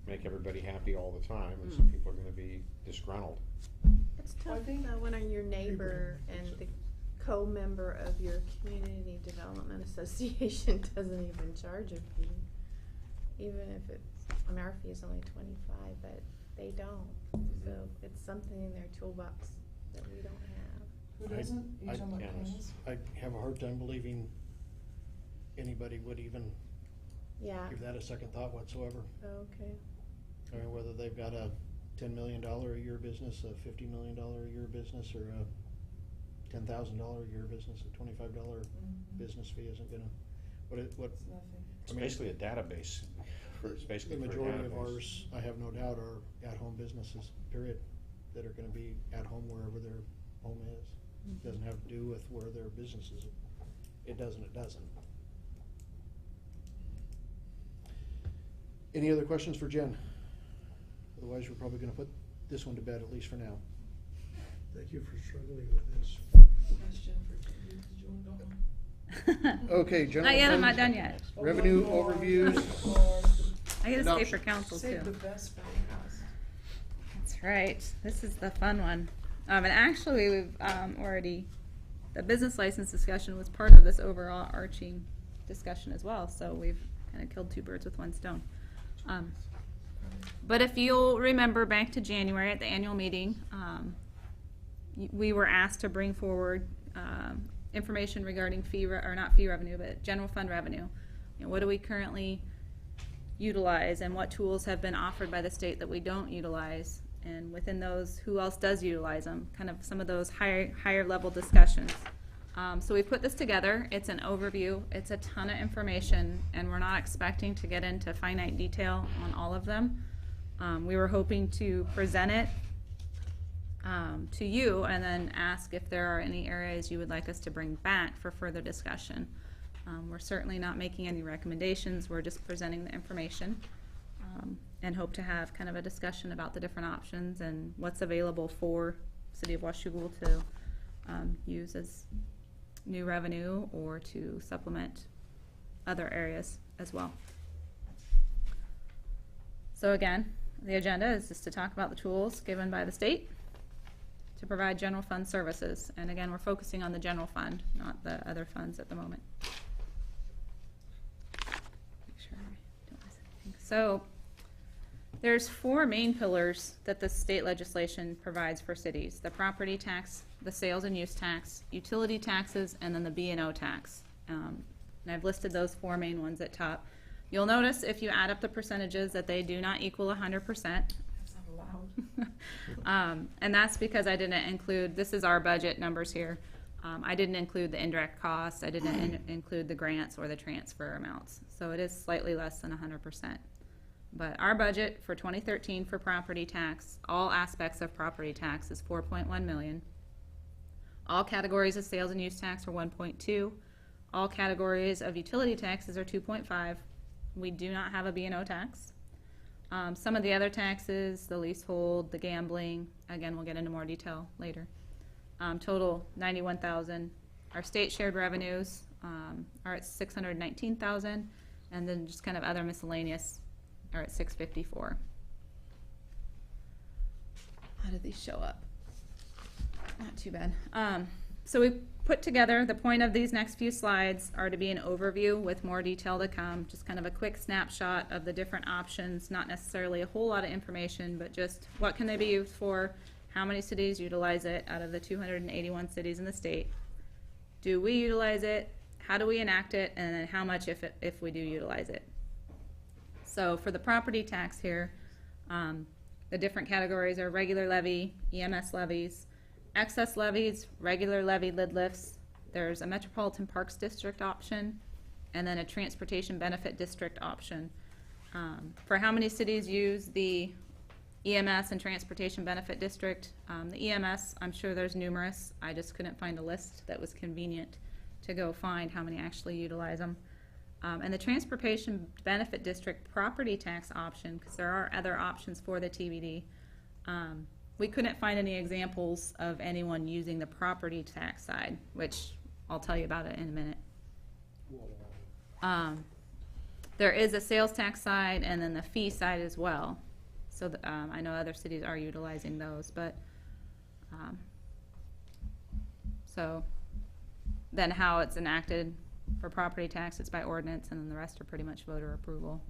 make everybody happy all the time, and some people are gonna be disgruntled. It's Well, I tough think- though when your neighbor and the co-member of your community development association doesn't even charge a fee. Even if it's, I mean, our fee is only 25, but they don't. So it's something in their toolbox that we don't have. Who I- doesn't? You I- talking about yeah, Candace? I have a hard time believing anybody would even Yeah, give that a second thought whatsoever. okay. I mean, whether they've got a $10 million a year business, a $50 million a year business, or a $10,000 a year business, a $25 Mhm. business fee isn't gonna, what, It's nothing. It's I mean, basically a database. It's the basically for a majority of database. ours, I have no doubt, are at-home businesses, period, that are gonna be at home wherever their home is. Doesn't have to do with where their business is. It doesn't. Any other questions for Jen? Otherwise, we're probably gonna put this one to bed, at least for now. Thank you for struggling with this. Question for you, did you wanna go home? Okay, general Not yet, I'm fund not done yet. Revenue Oh, Lord. overviews. Lord. I get to stay Adoption. for council Save the too. best for last. That's right. This is the fun one. And actually, we've already, the business license discussion was part of this overall arching discussion as well. So we've kind of killed two birds with one stone. But if you'll remember back to January at the annual meeting, we were asked to bring forward information regarding or not fee revenue, but general fund revenue. You know, what do we currently utilize, and what tools have been offered by the state that we don't utilize, and within those, who else does utilize them? Kind of some of those higher level discussions. So we put this together. It's an overview. It's a ton of information, and we're not expecting to get into finite detail on all of them. We were hoping to present it to you and then ask if there are any areas you would like us to bring back for further discussion. We're certainly not making any recommendations. We're just presenting the information and hope to have kind of a discussion about the different options and what's available for City of Washougal to use as new revenue or to supplement other areas as well. So again, the agenda is just to talk about the tools given by the state to provide general fund services. And again, we're focusing on the general fund, not the other funds at the moment. Make sure I don't miss anything. So there's four main pillars that the state legislation provides for cities: the property tax, the sales and use tax, utility taxes, and then the B&O tax. And I've listed those four main ones at top. You'll notice if you add up the percentages that they do not equal 100%. That's not allowed. And that's because I didn't include, this is our budget numbers here. I didn't include the indirect costs. I didn't include the grants or the transfer amounts. So it is slightly less than 100%. But our budget for 2013 for property tax, all aspects of property tax, is $4.1 million. All categories of sales and use tax are 1.2. All categories of utility taxes are 2.5. we do not have a B&O tax. Some of the other taxes, the leasehold, the gambling, again, we'll get into more detail later. Total 91,000. Our state shared revenues are at 619,000, and then just kind of other miscellaneous are at 654. How did these show up? Not too bad. So we put together, the point of these next few slides are to be an overview with more detail to come, just kind of a quick snapshot of the different options, not necessarily a whole lot of information, but just what can they be used for, how many cities utilize it out of the 281 cities in the state, do we utilize it, how do we enact it, and then how much if we do utilize it. So for the property tax here, the different categories are regular levy, EMS levies, excess levies, regular levy lid lifts. There's a Metropolitan Parks District option, and then a Transportation Benefit District option. For how many cities use the EMS and Transportation Benefit District? The EMS, I'm sure there's numerous. I just couldn't find a list that was convenient to go find how many actually utilize them. And the Transportation Benefit District property tax option, because there are other options for the TBD, we couldn't find any examples of anyone using the property tax side, which I'll tell you about it in a minute. There is a sales tax side and then the fee side as well. So I know other cities are utilizing those, but so then how it's enacted for property tax, it's by ordinance, and then the rest are pretty much voter approval.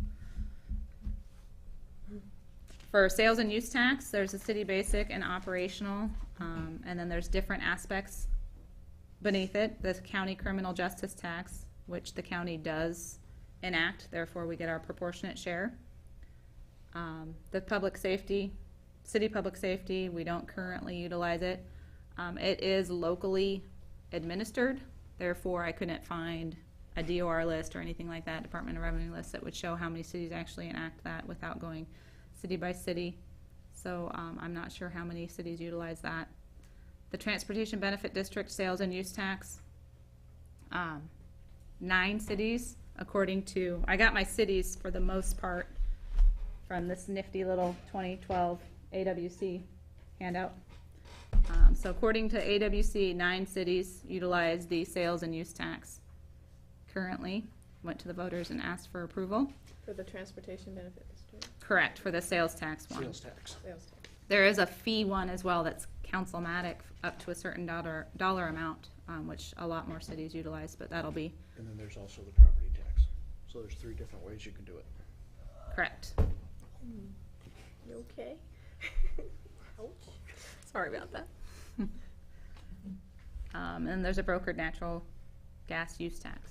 For sales and use tax, there's a city basic and operational, and then there's different aspects beneath it. The county criminal justice tax, which the county does enact, therefore we get our proportionate share. The public safety, city public safety, we don't currently utilize it. It is locally administered, therefore I couldn't find a DOR list or anything like that, Department of Revenue list, that would show how many cities actually enact that without going city by city. So I'm not sure how many cities utilize that. The Transportation Benefit District sales and use tax, 9 cities according to, I got my cities for the most part from this nifty little 2012 AWC handout. So according to AWC, 9 cities utilize the sales and use tax. Currently, went to the voters and asked for approval. For the Transportation Benefit District? Correct, for the sales tax one. Sales tax. Sales tax. There is a fee one as well that's councilmatic up to a certain dollar amount, which a lot more cities utilize, but that'll be And then there's also the property tax. So there's 3 different ways you can do it. correct. You okay? Ouch. Sorry about that. And there's a brokered natural gas use tax.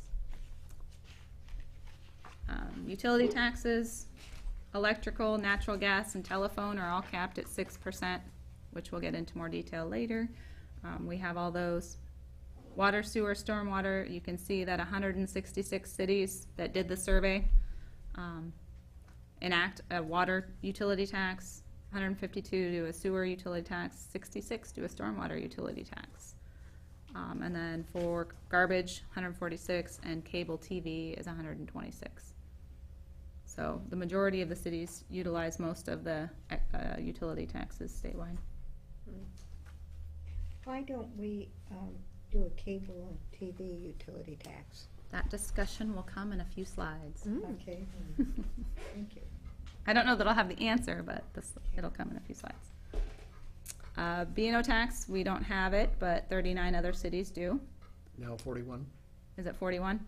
Utility taxes, electrical, natural gas, and telephone are all capped at 6%, which we'll get into more detail later. We have all those. Water, sewer, stormwater, you can see that 166 cities that did the survey enact a water utility tax, 152 do a sewer utility tax, 66 do a stormwater utility tax. And then for garbage, 146, and cable TV is 126. So the majority of the cities utilize most of the utility taxes statewide. Why don't we do a cable and TV utility tax? That discussion will come in a few slides. Okay, thank you. I don't know that I'll have the answer, but it'll come in a few slides. B&O tax, we don't have it, but 39 other cities do. Now 41. Is it 41?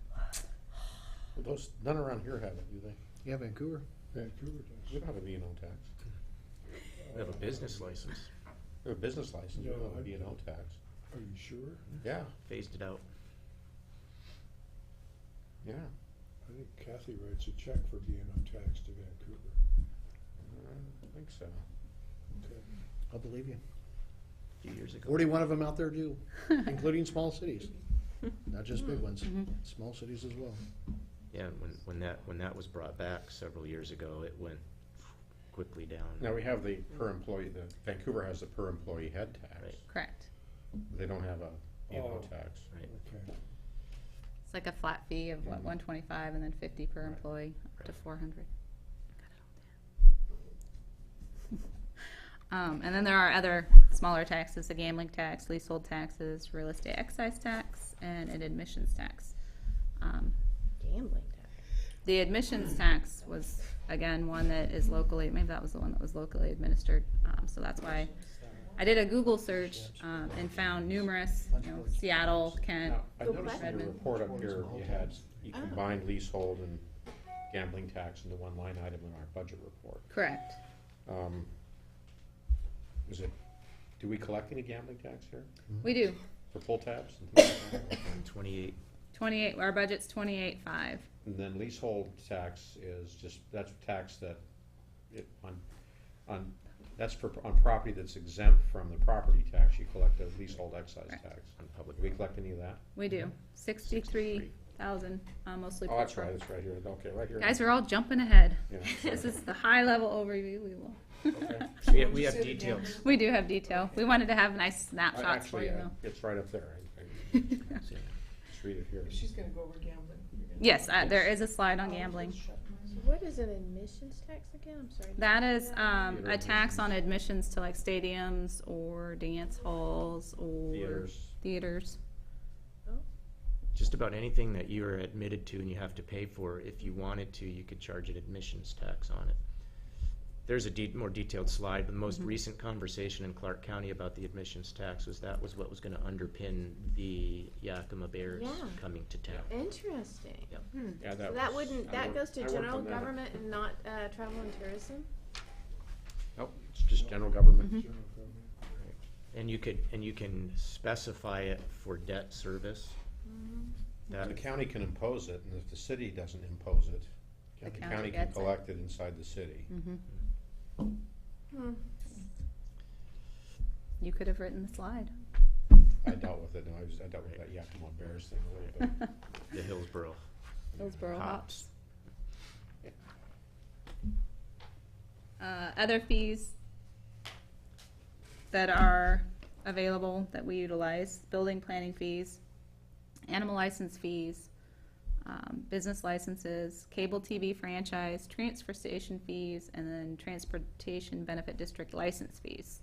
Those, none around here have it, do they? Yeah, Vancouver. Vancouver We does. don't have a B&O tax. We have a business license, We have a business license, we don't have a B&O tax. Are you sure? Yeah, phased it out. yeah. I think Kathy writes a check for B&O tax to Vancouver. I think so. Okay. I'll believe you. A few years ago. 41 of them out there do, including small cities. Not just big ones, small cities as well. Yeah, when that was brought back several years ago, it went quickly down. Now, we have the per employee, Vancouver has the per employee head tax. Right. Correct. They don't have a B&O Oh. tax. Right. Okay. like a flat fee of what, 125 and then 50 per Right. employee, up to Right. 400. And then there are other smaller taxes, the gambling tax, leasehold taxes, real estate excise tax, and an admissions tax. Gambling tax. The admissions tax was, again, one that is locally, maybe that was the one that was locally administered, so that's why I did a Google search, and found numerous, Seattle, Kent, Now, I noticed in your Redmond. report up here, you combined leasehold and gambling tax into one line item in our budget report. Correct. Do we collect any gambling tax here We do. for pull tabs? And things like that? And 28, 28, our budget's 28.5. And then leasehold tax is just, that's tax that, that's on property that's exempt from the property tax, you collect a leasehold excise Right. tax. on public. Do we collect any of that? We do. 63,000, mostly Oh, that's patrol. right, it's right here, okay, right here. Guys, we're all jumping ahead. Yeah, This sorry. is the high-level overview. We will. Okay. We have Say it again. details. We do have detail. We wanted to have nice snapshots for Actually, you, though. it's right up there, just read it here. If she's gonna go over gambling. you're gonna- Yes, there is a slide on gambling. Shut mine. So what is an admissions tax again? I'm sorry. That is Theater a tax on admissions to like stadiums or dance halls or theaters. Just about anything that you are admitted to and you have to pay for, if you wanted to, you could charge an admissions tax on it. There's a more detailed slide. The most recent conversation in Clark County about the admissions tax was what was gonna underpin the Yakima Bears Yeah. coming to town. Interesting. Yep. Yeah, So that wouldn't, that goes to I worked general on that. government and not, travel and tourism? Nope, it's just general government. And you can specify it for debt service. The county can impose it, and if the city doesn't impose it, The the county county can gets it. collect it inside the city. You could have written the slide. I dealt with it, and I dealt with that Yakima Bears thing a little bit. The Hillsborough Hillsborough Hops. Hops. Other fees that are available that we utilize, building planning fees, animal license fees, business licenses, cable TV franchise, transfer station fees, and then transportation benefit district license fees.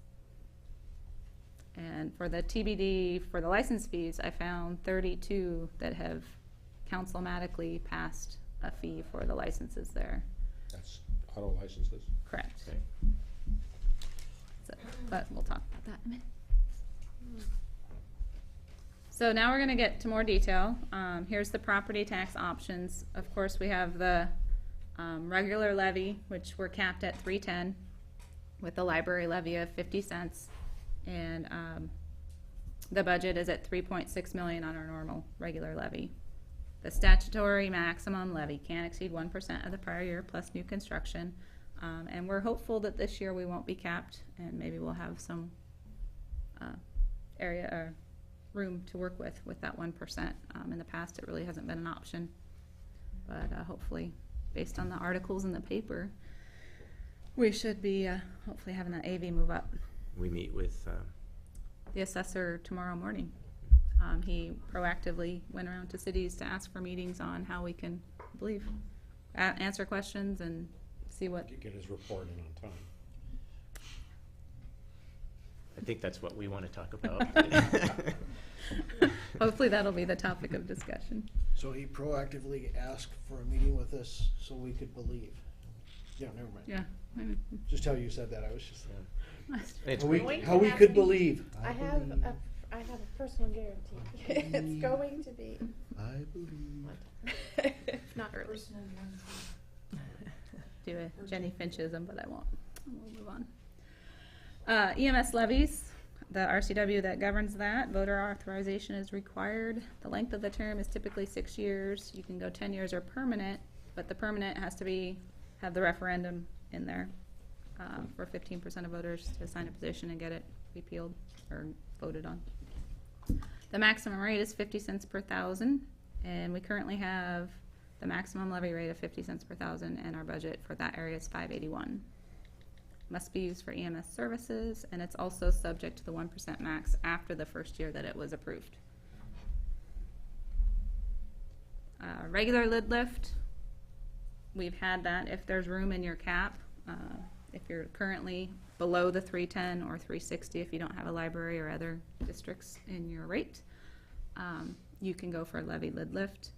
And for the TBD, for the license fees, I found 32 that have councilmatically passed a fee for the licenses there. That's auto licenses. Correct. Okay. So, but we'll talk about that in a minute. So now we're gonna get to more detail. Here's the property tax options. Of course, we have the regular levy, which we're capped at $3.10, with the library levy of 50 cents. And the budget is at $3.6 million on our normal regular levy. The statutory maximum levy can't exceed 1% of the prior year plus new construction. And we're hopeful that this year we won't be capped, and maybe we'll have some area or room to work with that 1%. In the past, it really hasn't been an option. But hopefully, based on the articles in the paper, we should be hopefully having that AV move up. We meet with, The assessor tomorrow morning. He proactively went around to cities to ask for meetings on how we can, I believe, answer questions and see what. To get his report in on time. I think that's what we want to talk about. Hopefully, that'll be the topic of discussion. So he proactively asked for a meeting with us so we could believe. Yeah, never mind. Yeah. Just how you said that, I was just, It's how we, Going to how we have could to be- believe. I have a personal guarantee. It's going to be, I believe. if not early. Personal guarantee. Do a Jenny Finchism, but I won't. We'll move on. EMS levies, the RCW that governs that, voter authorization is required. The length of the term is typically 6 years. You can go 10 years or permanent, but the permanent has to have the referendum in there for 15% of voters to sign a petition and get it repealed or voted on. The maximum rate is 50 cents per thousand, and we currently have the maximum levy rate of 50 cents per thousand, and our budget for that area is $581. Must be used for EMS services, and it's also subject to the 1% max after the first year that it was approved. Regular lid lift, we've had that if there's room in your cap. If you're currently below the 310 or 360, if you don't have a library or other districts in your rate, you can go for a levy lid lift.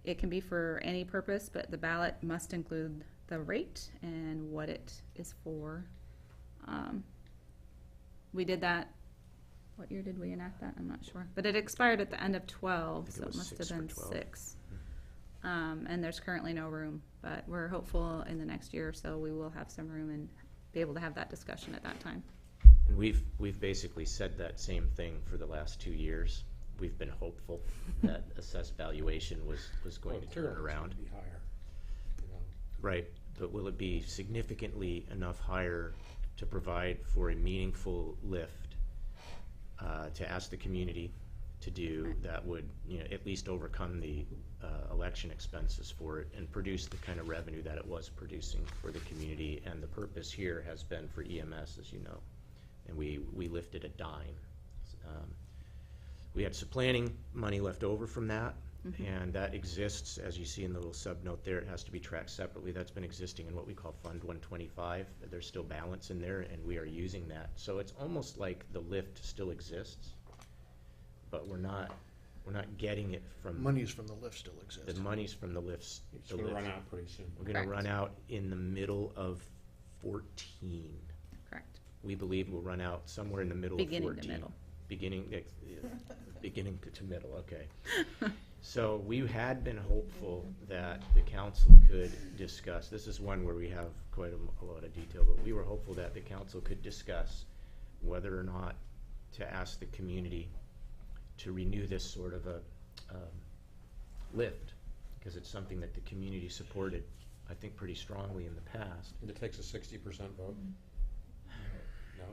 It can be for any purpose, but the ballot must include the rate and what it is for. We did that, what year did we enact that? I'm not sure. But it expired at the end of 12, think it so it was must 6 have for been 12. 6. And there's currently no room, but we're hopeful in the next year or so we will have some room and be able to have that discussion at that time. And we've basically said that same thing for the last 2 years. We've been hopeful that assessed valuation was going to turn around. Be higher, you know. Right, but will it be significantly enough higher to provide for a meaningful lift to ask the community to do that would, you know, at least overcome the election expenses for it and produce the kind of revenue that it was producing for the community? And the purpose here has been for EMS, as you know, and we lifted a dime. We had some planning money left over from that, and that exists, as you see in the little sub-note there. It has to be tracked separately. That's been existing in what we call Fund 125. There's still balance in there, and we are using that. So it's almost like the lift still exists, but we're not getting it from Monies from the lift still exist. the monies from the lifts. It's gonna run out pretty soon. We're going to Correct. run out in the middle of 14. Correct. We believe we'll run out somewhere in the middle of 14. Beginning to middle. Beginning to middle, okay. So we had been hopeful that the council could discuss, this is one where we have quite a lot of detail, but we were hopeful that the council could discuss whether or not to ask the community to renew this sort of a lift, because it's something that the community supported, I think, pretty strongly in the past. And it takes a 60% vote? No?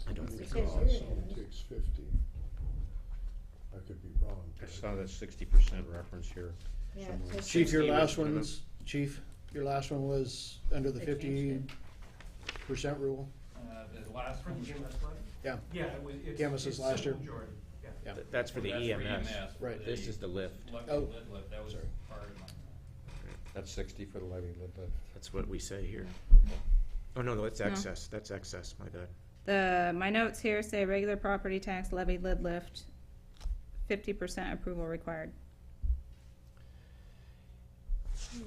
I don't It think says so. here. It takes 50. I could be wrong. I but saw that 60% reference here. Yeah, it somewhere. says Chief, your 60 last was one's, Chief, your last one was under the They changed 50% rule? The last one, Yeah. yeah, it was, it's. EMS it's last year. simple majority, yeah. Yeah. That's for the That's EMS. for Right. This is the lift. Levy Oh. lid lift, that was Sorry. part of my. That's 60 for the levy lid lift. That's what we say here. Oh, no, that's No. excess. That's excess, my bad. My notes here say regular property tax levy lid lift, 50% approval required.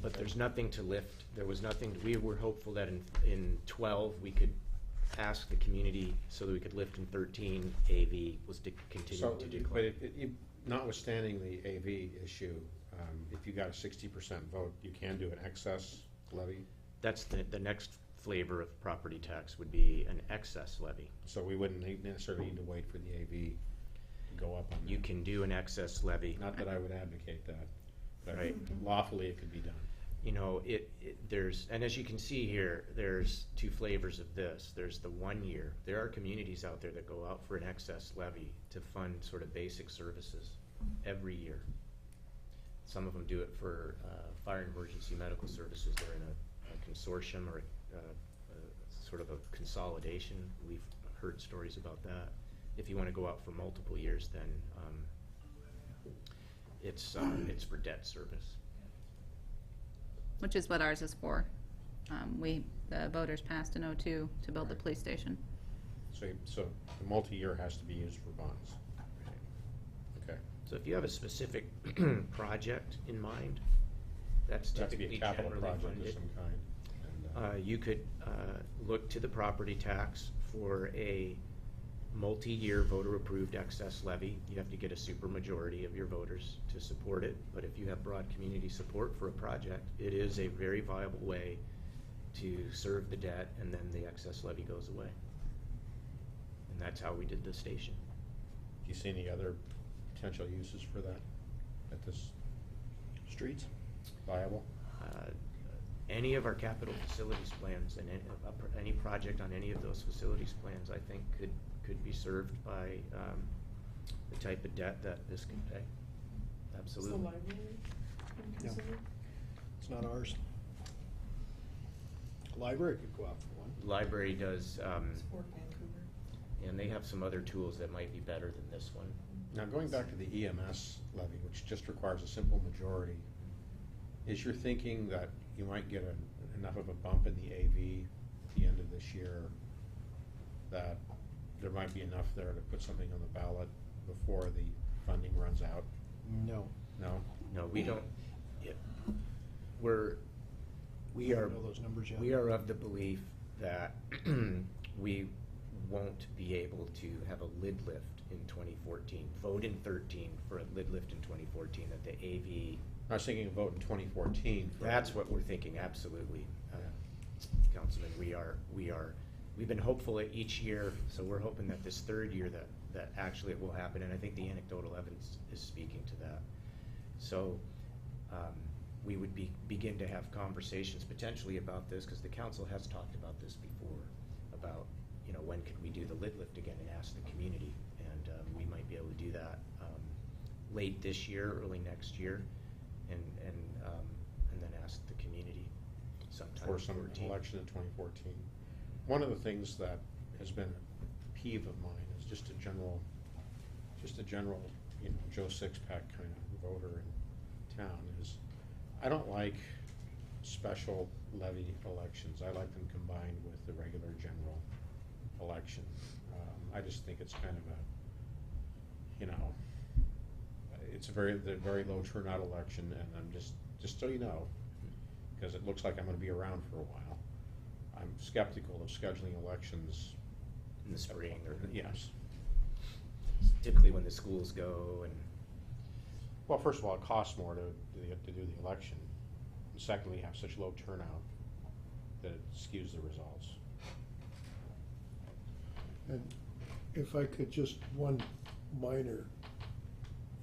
But there's nothing to lift. There was nothing, we were hopeful that in 12, we could ask the community so that we could lift in 13. AV was continuing to But decline. notwithstanding the AV issue, if you got a 60% vote, you can do an excess levy. That's the next flavor of property tax would be an excess levy. So we wouldn't necessarily need to wait for the AV to go up on that. You can do an excess levy. Not that I would advocate that, but Right. lawfully it could be done. You know, there's, and as you can see here, there's two flavors of this. There's the 1 year. There are communities out there that go out for an excess levy to fund sort of basic services every year. Some of them do it for fire and emergency medical services. They're in a consortium or sort of a consolidation. We've heard stories about that. If you want to go out for multiple years, then it's for debt service. Which is what ours is for. The voters passed in '02 to build the police station. So the multi-year has to be used for bonds. Okay. So if you have a specific project in mind, that's It has to be typically a capital generally project of funded. some kind. And, You could look to the property tax for a multi-year voter-approved excess levy. You have to get a supermajority of your voters to support it, but if you have broad community support for a project, it is a very viable way to serve the debt, and then the excess levy goes away. And that's how we did the station. do you see any other potential uses for that at this Streets? viable? Any of our capital facilities plans and any project on any of those facilities plans, I think, could be served by the type of debt that this can pay. Is the Absolutely. library No. considered? It's not ours. Library could go out for one. Library does, It's Fort Vancouver. and they have some other tools that might be better than this one. Now, going back to the EMS levy, which just requires a simple majority, is your thinking that you might get enough of a bump in the AV at the end of this year that there might be enough there to put something on the ballot before the funding runs out? No. No? No, we don't, yeah. We don't are, know those numbers yet. we are of the belief that we won't be able to have a lid lift in 2014, vote in 13 for a lid lift in 2014, that the AV, I was thinking of vote in 2014. that's what we're thinking, absolutely. Councilman, we've been hopeful each year, so we're hoping that this third year that actually it will happen, and I think the anecdotal evidence is speaking to that. So we would begin to have conversations potentially about this, because the council has talked about this before, about, you know, when could we do the lid lift again and ask the community, and we might be able to do that late this year, early next year, and then ask the community sometime For in some 14. election in 2014. One of the things that has been a peeve of mine is just a general, you know, Joe Sixpack kind of voter in town is, I don't like special levy elections. I like them combined with the regular general election. I just think it's kind of a, you know, it's a very low turnout election, and I'm just so you know, because it looks like I'm gonna be around for a while, I'm skeptical of scheduling elections In the spring, or yes. typically when the schools go, and Well, first of all, it costs more to do the election. And secondly, you have such low turnout that it skews the results. And if I could, just one minor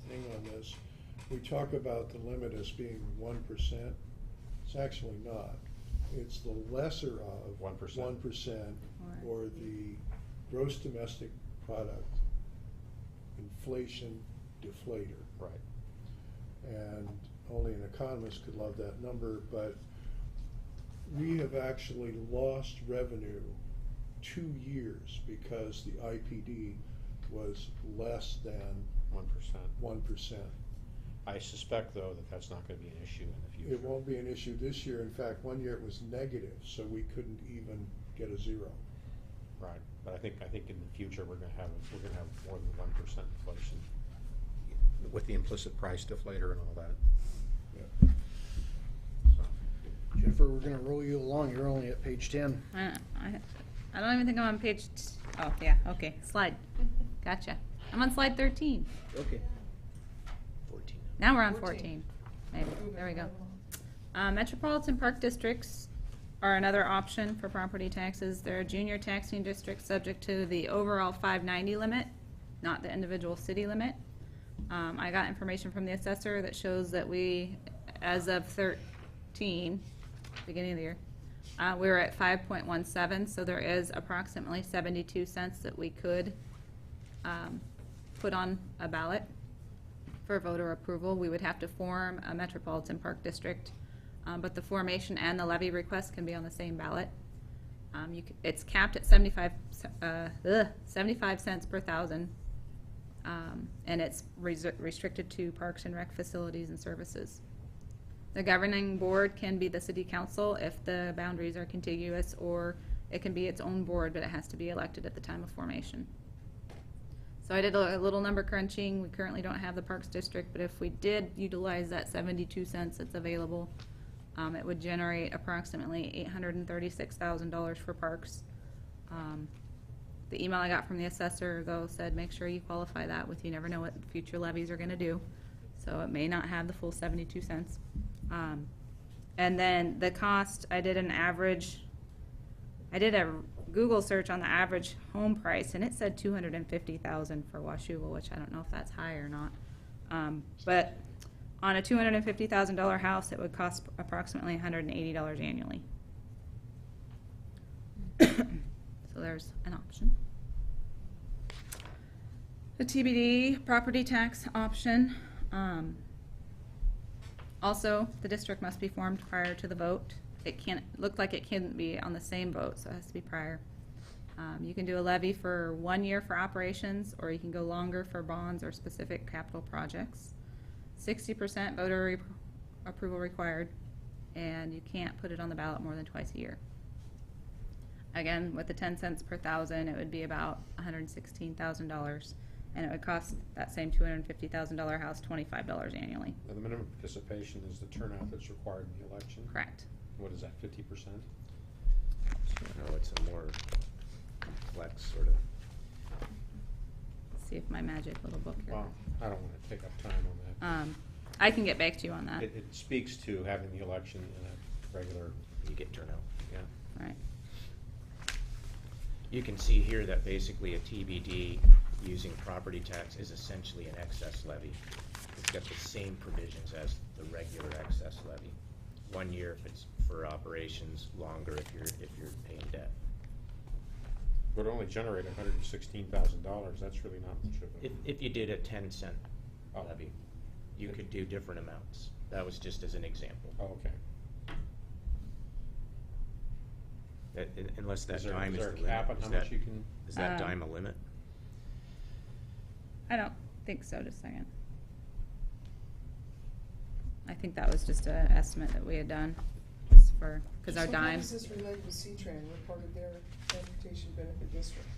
thing on this. We talk about the limit as being 1%. It's actually not. It's the lesser of 1%. 1% or the gross domestic product inflation deflator. Right. And only an economist could love that number, but we have actually lost revenue 2 years because the IPD was less than 1%. 1%. I suspect, though, that that's not gonna be an issue in the future. It won't be an issue this year. In fact, one year it was negative, so we couldn't even get a zero. Right, but I think in the future, we're gonna have more than 1% inflation with the implicit price deflator and all that. Yeah. So, Jennifer, we're gonna roll you along. You're only at page 10. I don't even think I'm on page, oh, yeah, okay, slide. Gotcha. I'm on slide 13. Okay. 14. Now we're on 14. 14. Maybe, there we go. Metropolitan Park districts are another option for property taxes. They're a junior taxing district subject to the overall 590 limit, not the individual city limit. I got information from the assessor that shows that we, as of 13, beginning of the year, we were at 5.17, so there is approximately 72 cents that we could put on a ballot for voter approval. We would have to form a Metropolitan Park District, but the formation and the levy request can be on the same ballot. It's capped at 75 cents per thousand, and it's restricted to parks and rec facilities and services. The governing board can be the city council if the boundaries are contiguous, or it can be its own board, but it has to be elected at the time of formation. So I did a little number crunching. We currently don't have the Parks District, but if we did utilize that 72 cents that's available, it would generate approximately $836,000 for parks. The email I got from the assessor, though, said make sure you qualify that with, you never know what future levies are gonna do. So it may not have the full 72 cents. And then the cost, I did a Google search on the average home price, and it said $250,000 for Washougal, which I don't know if that's high or not. But on a $250,000 house, it would cost approximately $180 annually. So there's an option. The TBD property tax option. Also, the district must be formed prior to the vote. It can't look like it can be on the same vote, so it has to be prior. You can do a levy for 1 year for operations, or you can go longer for bonds or specific capital projects. 60% voter approval required, and you can't put it on the ballot more than twice a year. Again, with the 10 cents per thousand, it would be about $116,000, and it would cost that same $250,000 house $25 annually. Now, the minimum participation is the turnout that's required in the election. Correct. What is that, 50%? No, it's a more complex sort of. See if my magic little book here. Well, I don't wanna take up time on that. I can get back to you on that. It speaks to having the election in a regular, You get turnout. yeah. Right. You can see here that basically a TBD using property tax is essentially an excess levy. It's got the same provisions as the regular excess levy. 1 year if it's for operations, longer if you're paying debt. Would only generate $116,000, that's really not much of a. If you did a 10-cent Oh. levy, you could do different amounts. That was just as an example. Oh, okay. Unless that Is there dime is the a limit. cap on how much you can? Is that Um, dime a limit? I don't think so, just a second. I think that was just an estimate that we had done, just for, because our So how dimes. does this relate with C-Tran? We're part of their transportation benefit district.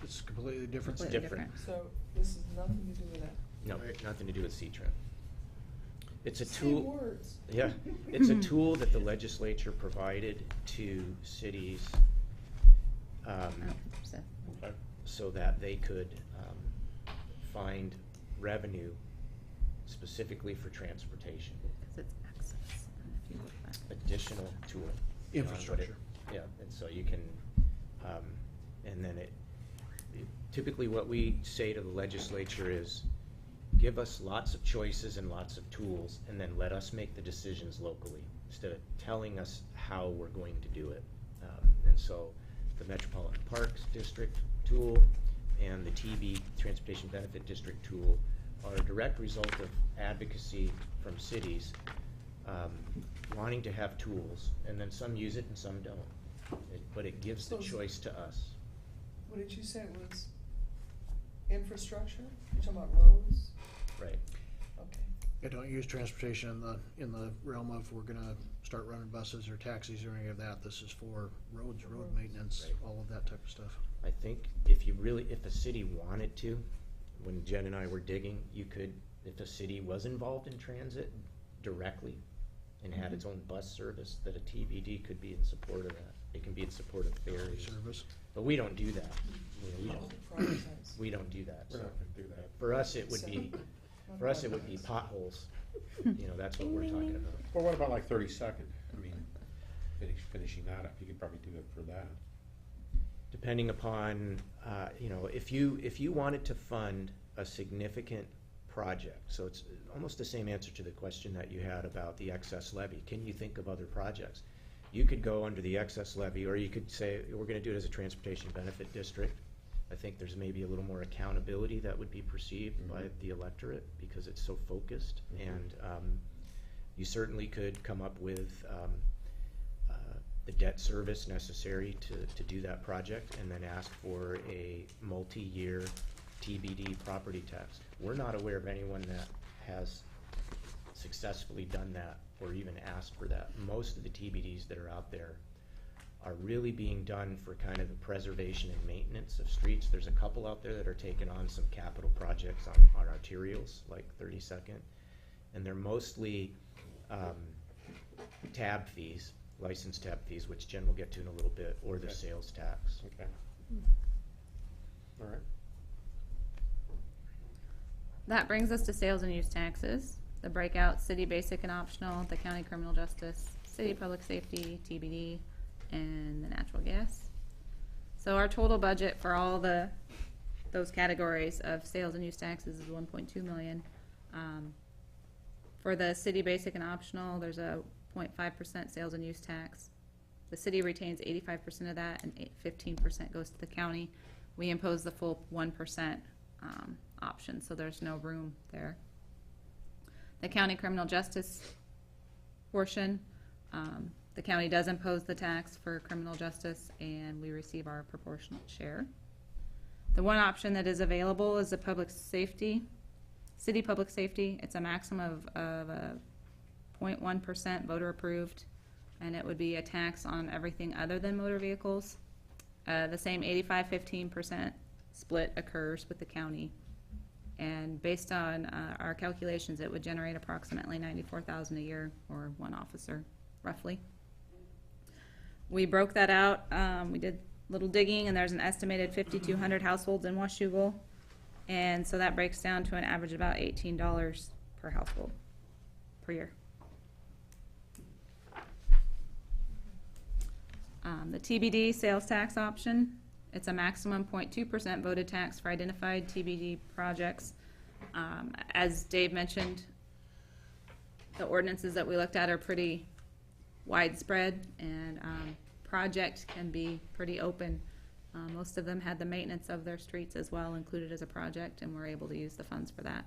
It's completely different. Completely different. So this has nothing to do with that. No, nothing to do with C-Tran. It's a Same tool. words. Yeah, it's a tool that the legislature provided to cities I don't think so. Okay. so that they could find revenue specifically for transportation. Because it's access, and if you look back. Additional tool. beyond what it- Infrastructure. Yeah, and so you can, and then typically what we say to the legislature is, give us lots of choices and lots of tools, and then let us make the decisions locally, instead of telling us how we're going to do it. And so the Metropolitan Parks District tool and the TB, Transportation Benefit District tool, are a direct result of advocacy from cities wanting to have tools, and then some use it and some don't. But it gives the So- choice to us. What did you say it was? Infrastructure? You're talking about roads? Right. Okay. I don't use transportation in the realm of we're gonna start running buses or taxis or any of that. This is for roads, road maintenance, Right. all of that type of stuff. I think if a city wanted to, when Jen and I were digging, you could, if a city was involved in transit directly and had its own bus service, that a TBD could be in support of that. It can be in support of ferries. Service. But we don't do that. We don't Prioritize. do that. We're So not gonna do that. for us, it would be, Not for us, it would be prioritize. potholes. That's what we're talking about. Well, what about like 32nd? I mean, finishing that up, you could probably do it for that. Depending upon, if you wanted to fund a significant project, so it's almost the same answer to the question that you had about the excess levy. Can you think of other projects? You could go under the excess levy, or you could say, we're gonna do it as a transportation benefit district. I think there's maybe a little more accountability that would be perceived by the electorate, because it's so focused. And you certainly could come up with the debt service necessary to do that project, and then ask for a multi-year TBD property tax. We're not aware of anyone that has successfully done that or even asked for that. Most of the TBDs that are out there are really being done for kind of the preservation and maintenance of streets. There's a couple out there that are taking on some capital projects on arterials, like 32nd, and they're mostly tab fees, license tab fees, which Jen will get to in a little bit, or the Okay. sales tax. Okay. All right. That brings us to sales and use taxes. The breakout, city basic and optional, the county criminal justice, city public safety, TBD, and the natural gas. So our total budget for all those categories of sales and use taxes is 1.2 million. For the city basic and optional, there's a 0.5% sales and use tax. The city retains 85% of that, and 15% goes to the county. We impose the full 1% option, so there's no room there. The county criminal justice portion, The county does impose the tax for criminal justice, and we receive our proportionate share. The one option that is available is the public safety, city public safety. It's a maximum of 0.1% voter approved, and it would be a tax on everything other than motor vehicles. The same 85-15% split occurs with the county, and based on our calculations, it would generate approximately $94,000 a year, or one officer, roughly. We broke that out. We did a little digging, and there's an estimated 5,200 households in Washougal, and so that breaks down to an average of about $18 per household per year. The TBD sales tax option, it's a maximum 0.2% voted tax for identified TBD projects. As Dave mentioned, the ordinances that we looked at are pretty widespread, and project can be pretty open. Most of them had the maintenance of their streets as well included as a project, and we're able to use the funds for that.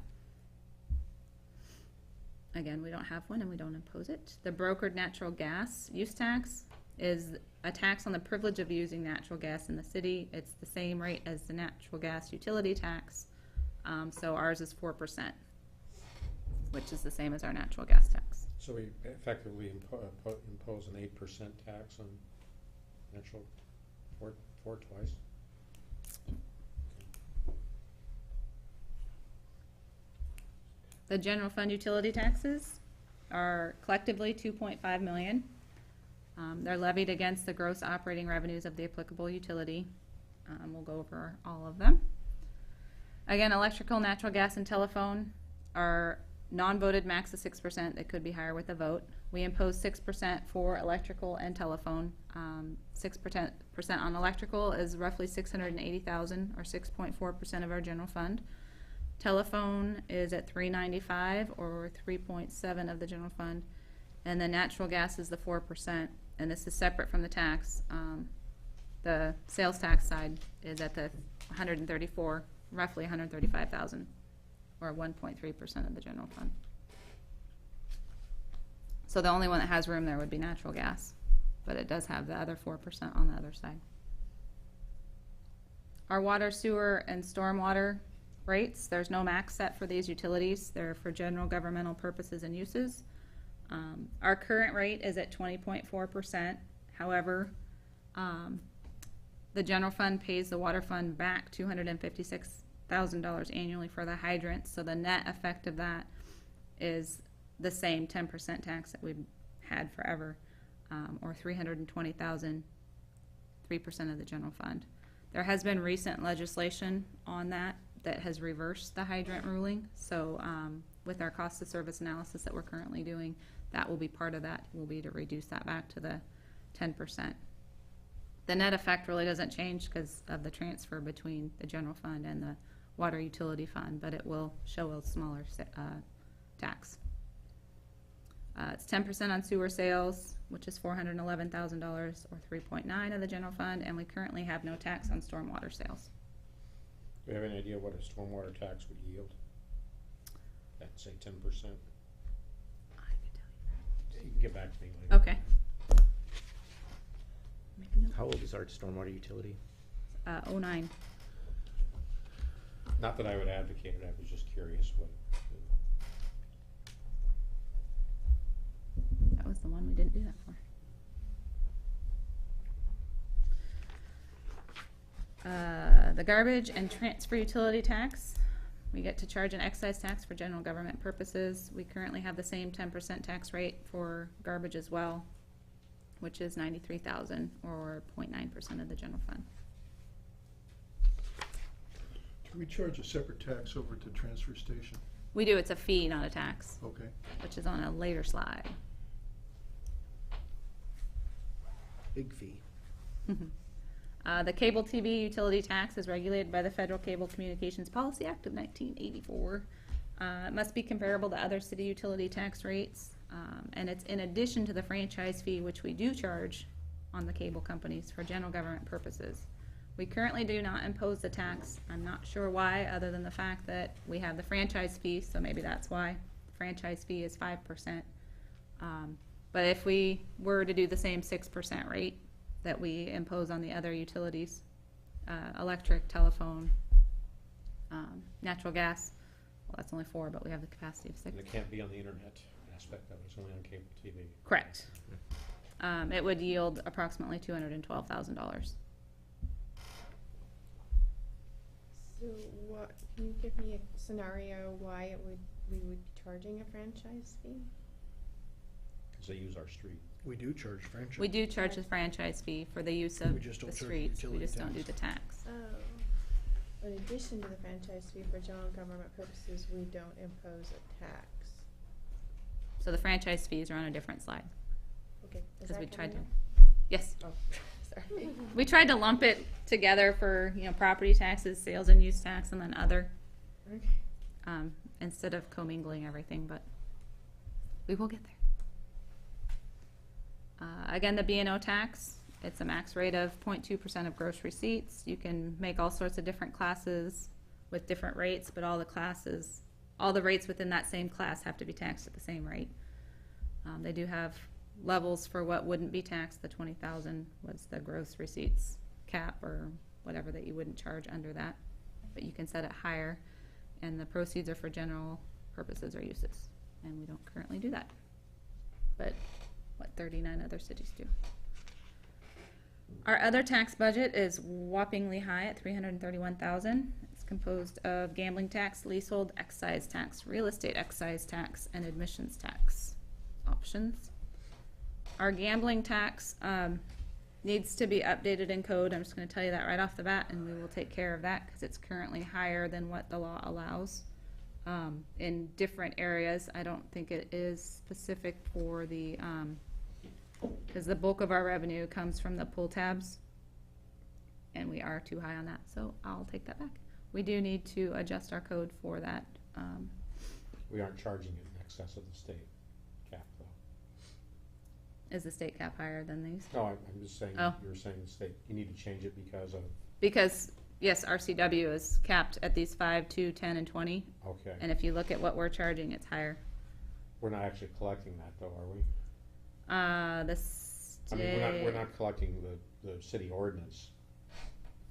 Again, we don't have one and we don't impose it. The brokered natural gas use tax is a tax on the privilege of using natural gas in the city. It's the same rate as the natural gas utility tax, so ours is 4%, which is the same as our natural gas tax. So we effectively impose an 8% tax on natural, four twice. The general fund utility taxes are collectively $2.5 million. They're levied against the gross operating revenues of the applicable utility. We'll go over all of them. Again, electrical, natural gas, and telephone are non-voted max of 6%. They could be higher with a vote. We impose 6% for electrical and telephone. 6% on electrical is roughly $680,000, or 6.4% of our general fund. Telephone is at $395,000, or 3.7% of the general fund, and the natural gas is the 4%, and this is separate from the tax. The sales tax side is at the $134,000, roughly $135,000, or 1.3% of the general fund. So the only one that has room there would be natural gas, but it does have the other 4% on the other side. Our water, sewer, and stormwater rates, there's no max set for these utilities. They're for general governmental purposes and uses. Our current rate is at 20.4%. However, the general fund pays the water fund back $256,000 annually for the hydrants, so the net effect of that is the same 10% tax that we've had forever, or $320,000, 3% of the general fund. There has been recent legislation on that has reversed the hydrant ruling, so with our cost of service analysis that we're currently doing, that will be part of that, will be to reduce that back to the 10%. The net effect really doesn't change because of the transfer between the general fund and the water utility fund, but it will show a smaller tax. It's 10% on sewer sales, which is $411,000, or 3.9% of the general fund, and we currently have no tax on stormwater sales. Do we have any idea what a stormwater tax would yield? At, say, 10%? I could tell you. You can get back to me later. Okay. Make a note. How old is our stormwater utility? 09. Not that I would advocate it, I was just curious what. That was the one we didn't do that for. The garbage and transfer utility tax, we get to charge an excise tax for general government purposes. We currently have the same 10% tax rate for garbage as well, which is $93,000, or 0.9% of the general fund. Can we charge a separate tax over to transfer station? We do. It's a fee, not a tax, Okay. which is on a later slide. Big fee. The cable TV utility tax is regulated by the Federal Cable Communications Policy Act of 1984. It must be comparable to other city utility tax rates, and it's in addition to the franchise fee, which we do charge on the cable companies for general government purposes. We currently do not impose the tax. I'm not sure why, other than the fact that we have the franchise fee, so maybe that's why. The franchise fee is 5%. But if we were to do the same 6% rate that we impose on the other utilities, electric, telephone, natural gas, well, that's only 4, but we have the capacity of 6. And it can't be on the internet aspect of it, it's only on cable TV. Correct. It would yield approximately $212,000. So what, can you give me a scenario why we would be charging a franchise fee? Because they use our street. We do charge franchise. We do charge a franchise fee for the use of We just the don't charge streets, we utility just don't do tax. the tax. Oh, in addition to the franchise fee for general government purposes, we don't impose a tax. So the franchise fees are on a different slide. Okay, is Because that we tried to, coming yes, up? Oh, sorry. we tried to lump it together for, property taxes, sales and use tax, and then other, Okay. instead of commingling everything, but we will get there. Again, the B&O tax, it's a max rate of 0.2% of gross receipts. You can make all sorts of different classes with different rates, but all the rates within that same class have to be taxed at the same rate. They do have levels for what wouldn't be taxed. The 20,000 was the gross receipts cap or whatever that you wouldn't charge under that, but you can set it higher, and the proceeds are for general purposes or uses, and we don't currently do that. But 39 other cities do. Our other tax budget is whoppingly high at $331,000. It's composed of gambling tax, leasehold excise tax, real estate excise tax, and admissions tax options. Our gambling tax needs to be updated in code. I'm just going to tell you that right off the bat, and we will take care of that because it's currently higher than what the law allows in different areas. I don't think it is specific for the because the bulk of our revenue comes from the pull tabs, and we are too high on that, so I'll take that back. We do need to adjust our code for that. We aren't charging it in excess of the state cap, though. Is the state cap higher than these? No, I'm just saying, Oh. you were saying the state, you need to change it because of, Because, yes, RCW is capped at these 5, 2, 10, and 20, okay. and if you look at what we're charging, it's higher. We're not actually collecting that, though, are we? The I mean, state. we're not collecting the city ordinance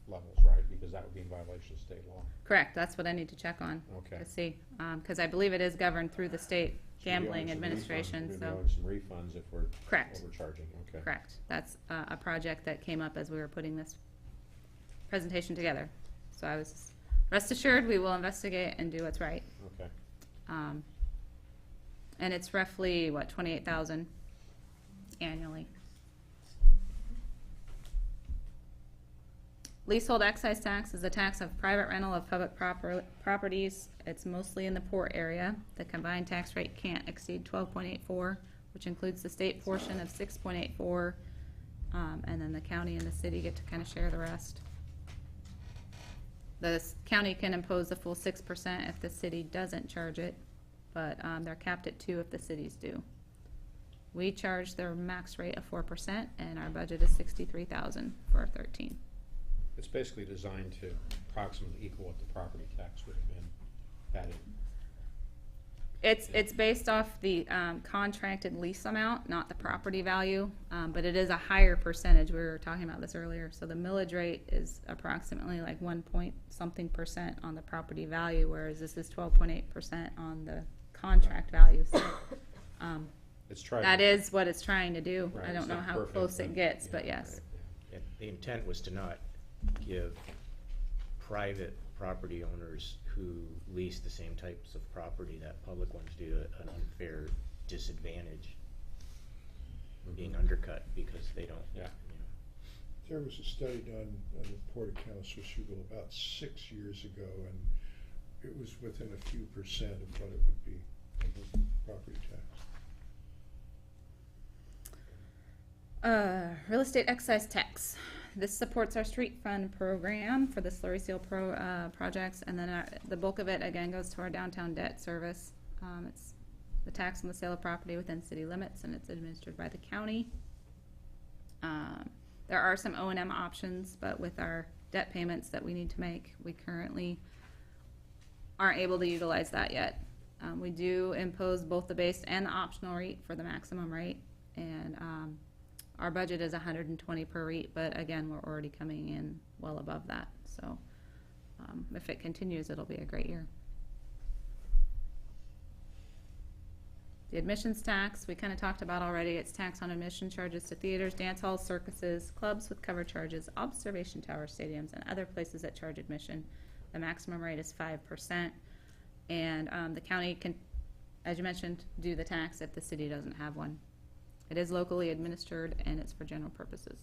levels, right? Because that would be in violation of state law. Correct, that's what I need to check on. Okay. To see, because I believe it is governed through the state So we'll be gambling owing some administration, refunds. We'll so. be owing some refunds if we're Correct. overcharging, okay. Correct. That's a project that came up as we were putting this presentation together. So I was, rest assured, we will investigate and do what's right. Okay. And it's roughly, what, 28,000 annually. Leasehold excise tax is a tax of private rental of public properties. It's mostly in the port area. The combined tax rate can't exceed 12.84, which includes the state portion of 6.84, and then the county and the city get to kind of share the rest. The county can impose the full 6% if the city doesn't charge it, but they're capped at 2% if the cities do. We charge their max rate of 4%, and our budget is $63,000 for 13. It's basically designed to approximately equal what the property tax would have been added. It's based off the contracted lease amount, not the property value, but it is a higher percentage. We were talking about this earlier. So the millage rate is approximately like 1-point-something% on the property value, whereas this is 12.8% on the contract value. So, It's tried. that is what it's trying to do. Right, I don't it's know not how perfect, close it but, gets, yeah, but yes. And the intent was to not give private property owners who lease the same types of property that public ones do an unfair disadvantage, being undercut because they don't, Yeah. There was a study done on the Port of Kalamazoo about 6 years ago, and it was within a few percent of what it would be, property tax. Real estate excise tax. This supports our street fund program for the slurry seal projects, and then the bulk of it again goes to our downtown debt service. It's the tax on the sale of property within city limits, and it's administered by the county. There are some O&M options, but with our debt payments that we need to make, we currently aren't able to utilize that yet. We do impose both the base and the optional rate for the maximum rate. And our budget is 120 per REIT, but again, we're already coming in well above that. So if it continues, it'll be a great year. The admissions tax, we kind of talked about already. It's tax on admission charges to theaters, dance halls, circuses, clubs with cover charges, observation towers, stadiums, and other places that charge admission. The maximum rate is 5%. And the county can, as you mentioned, do the tax if the city doesn't have one. It is locally administered and it's for general purposes.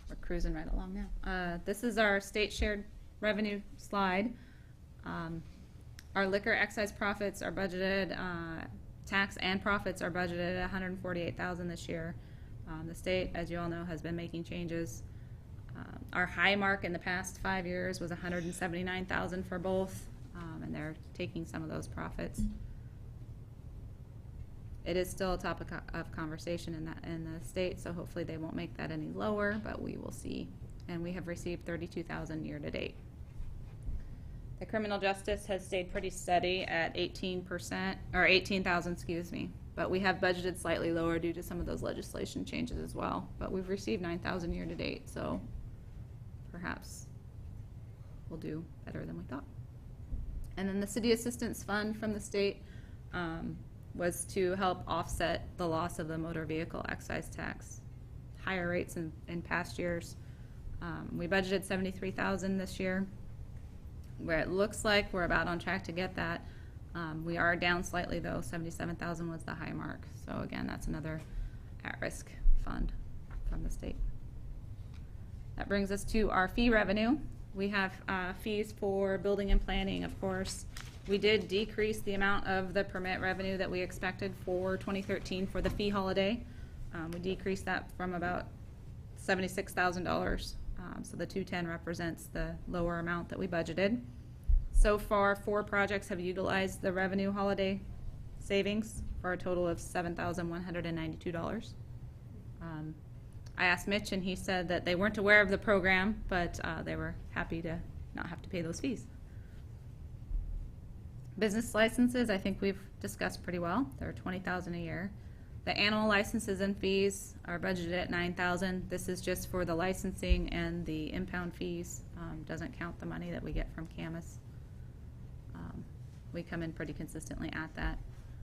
We're cruising right along now. This is our state shared revenue slide. Our liquor excise profits are budgeted, tax and profits are budgeted at $148,000 this year. The state, as you all know, has been making changes. Our high mark in the past 5 years was $179,000 for both, and they're taking some of those profits. It is still a topic of conversation in the state, so hopefully they won't make that any lower, but we will see. And we have received $32,000 year to date. The criminal justice has stayed pretty steady at 18%, or 18,000, excuse me. But we have budgeted slightly lower due to some of those legislation changes as well. But we've received 9,000 year to date, so perhaps we'll do better than we thought. And then the city assistance fund from the state was to help offset the loss of the motor vehicle excise tax. Higher rates in past years. We budgeted $73,000 this year, where it looks like we're about on track to get that. We are down slightly though. 77,000 was the high mark. So again, that's another at-risk fund from the state. That brings us to our fee revenue. We have fees for building and planning, of course. We did decrease the amount of the permit revenue that we expected for 2013 for the fee holiday. We decreased that from about $76,000. So the 210 represents the lower amount that we budgeted. So far, 4 projects have utilized the revenue holiday savings for a total of $7,192. I asked Mitch, and he said that they weren't aware of the program, but they were happy to not have to pay those fees. Business licenses, I think we've discussed pretty well. They're $20,000 a year. The animal licenses and fees are budgeted at $9,000. This is just for the licensing and the impound fees. Doesn't count the money that we get from Camus. We come in pretty consistently at that.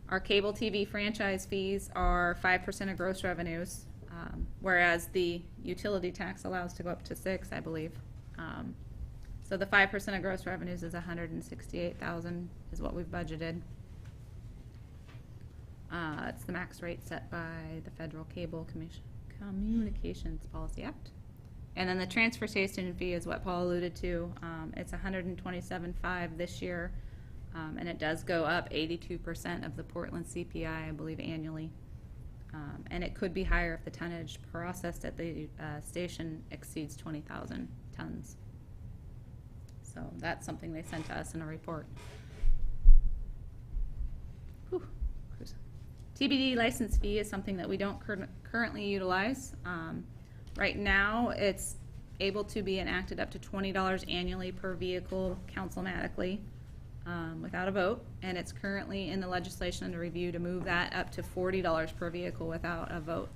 Our cable TV franchise fees are 5% of gross revenues, whereas the utility tax allows to go up to 6%, I believe. So the 5% of gross revenues is $168,000 is what we've budgeted. It's the max rate set by the Federal Cable Communications Policy Act. And then the transfer station fee is what Paul alluded to. It's $127.5 this year, and it does go up 82% of the Portland CPI, I believe, annually. And it could be higher if the tonnage processed at the station exceeds 20,000 tons. So that's something they sent to us in a report. Whew. TBD license fee is something that we don't currently utilize. Right now, it's able to be enacted up to $20 annually per vehicle councilmatically without a vote, and it's currently in the legislation under review to move that up to $40 per vehicle without a vote.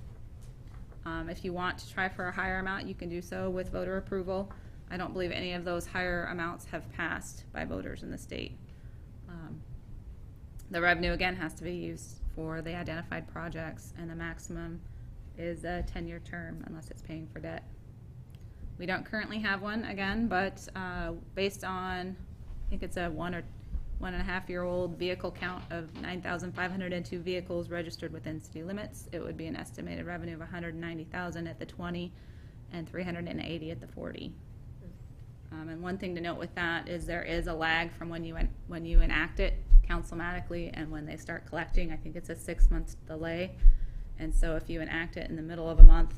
If you want to try for a higher amount, you can do so with voter approval. I don't believe any of those higher amounts have passed by voters in the state. The revenue, again, has to be used for the identified projects, and the maximum is a 10-year term unless it's paying for debt. We don't currently have one, again, but based on, I think it's a 1.5-year-old vehicle count of 9,502 vehicles registered within city limits, it would be an estimated revenue of $190,000 at the 20 and $380 at the 40. And one thing to note with that is there is a lag from when you enact it councilmatically and when they start collecting. I think it's a 6-month delay. And so if you enact it in the middle of a month,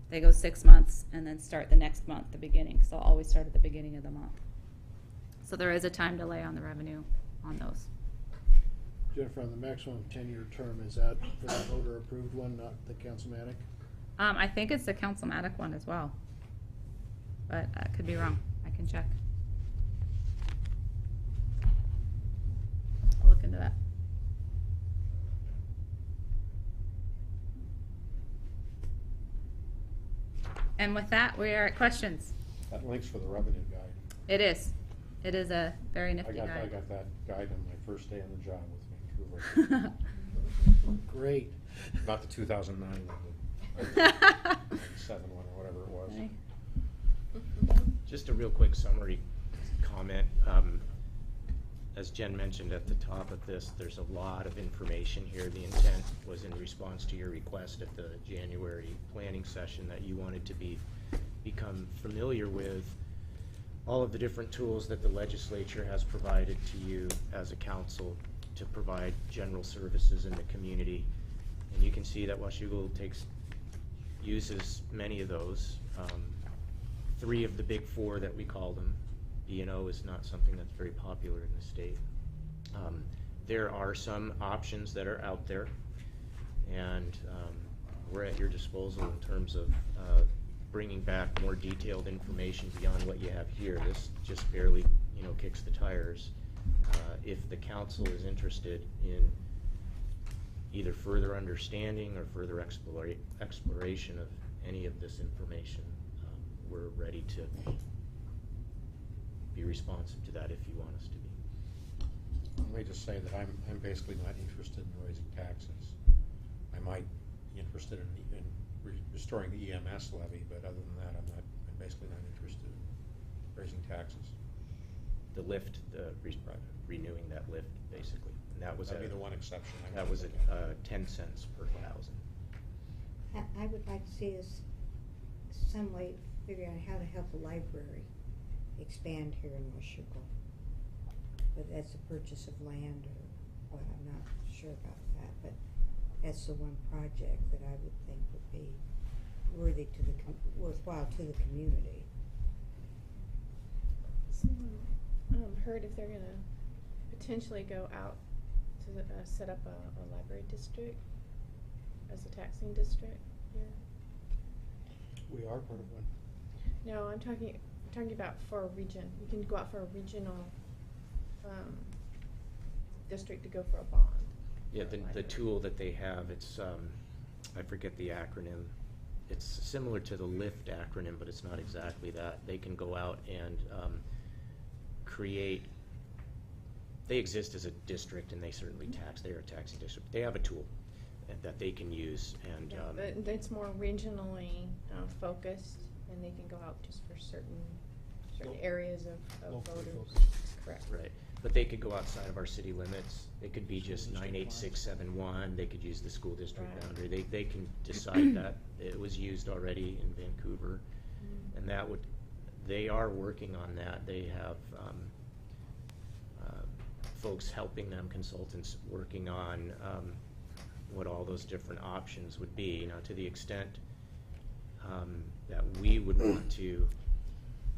they go 6 months and then start the next month, the beginning. So I'll always start at the beginning of the month. So there is a time delay on the revenue on those. Jennifer, on the maximum 10-year term, is that for the voter approved one, not the councilmatic? I think it's the councilmatic one as well, but I could be wrong. I can check. I'll look into that. And with that, we are at questions. That link's for the revenue guide. It is. It is a very I nifty got guide. that guide on my first day on the job with Vancouver. Great. Not the 2009 one, the 97 one or whatever it was. Okay. Just a real quick summary comment. As Jen mentioned at the top of this, there's a lot of information here. The intent was in response to your request at the January planning session that you wanted to become familiar with all of the different tools that the legislature has provided to you as a council to provide general services in the community. And you can see that Washougal uses many of those. 3 of the big 4 that we call them. E&O is not something that's very popular in the state. There are some options that are out there, and we're at your disposal in terms of bringing back more detailed information beyond what you have here. This just barely, kicks the tires. If the council is interested in either further understanding or further exploration of any of this information, we're ready to be responsive to that if you want us to be. Let me just say that I'm basically not interested in raising taxes. I might be interested in restoring the EMS levy, but other than that, I'm basically not interested in raising taxes. The lift, renewing that lift, basically. And that was That'd be the one exception. That was at 10 cents per thousand. I would like to see us some way figure out how to help the library expand here in Washougal. Whether that's a purchase of land or what, I'm not sure about that, but that's the one project that I would think would be worthy to the worthwhile to the community. Someone heard if they're gonna potentially go out to set up a library district as a taxing district here. We are part of one. No, I'm talking about for a region. You can go out for a regional district to go for a bond. Yeah, the tool that they have, it's, I forget the acronym. It's similar to the LIFT acronym, but it's not exactly that. They can go out and create, they exist as a district and they certainly tax, they're a taxing district. They have a tool that they can use, and Yeah, but it's more regionally focused, and they can go out just for certain areas of Locally voters. focused. Correct. right. But they could go outside of our city limits. It could be just 98671. They could use the school district Right. boundary. They can decide that. It was used already in Vancouver, and that would, they are working on that. They have folks helping them, consultants working on what all those different options would be. Now, to the extent that we would want to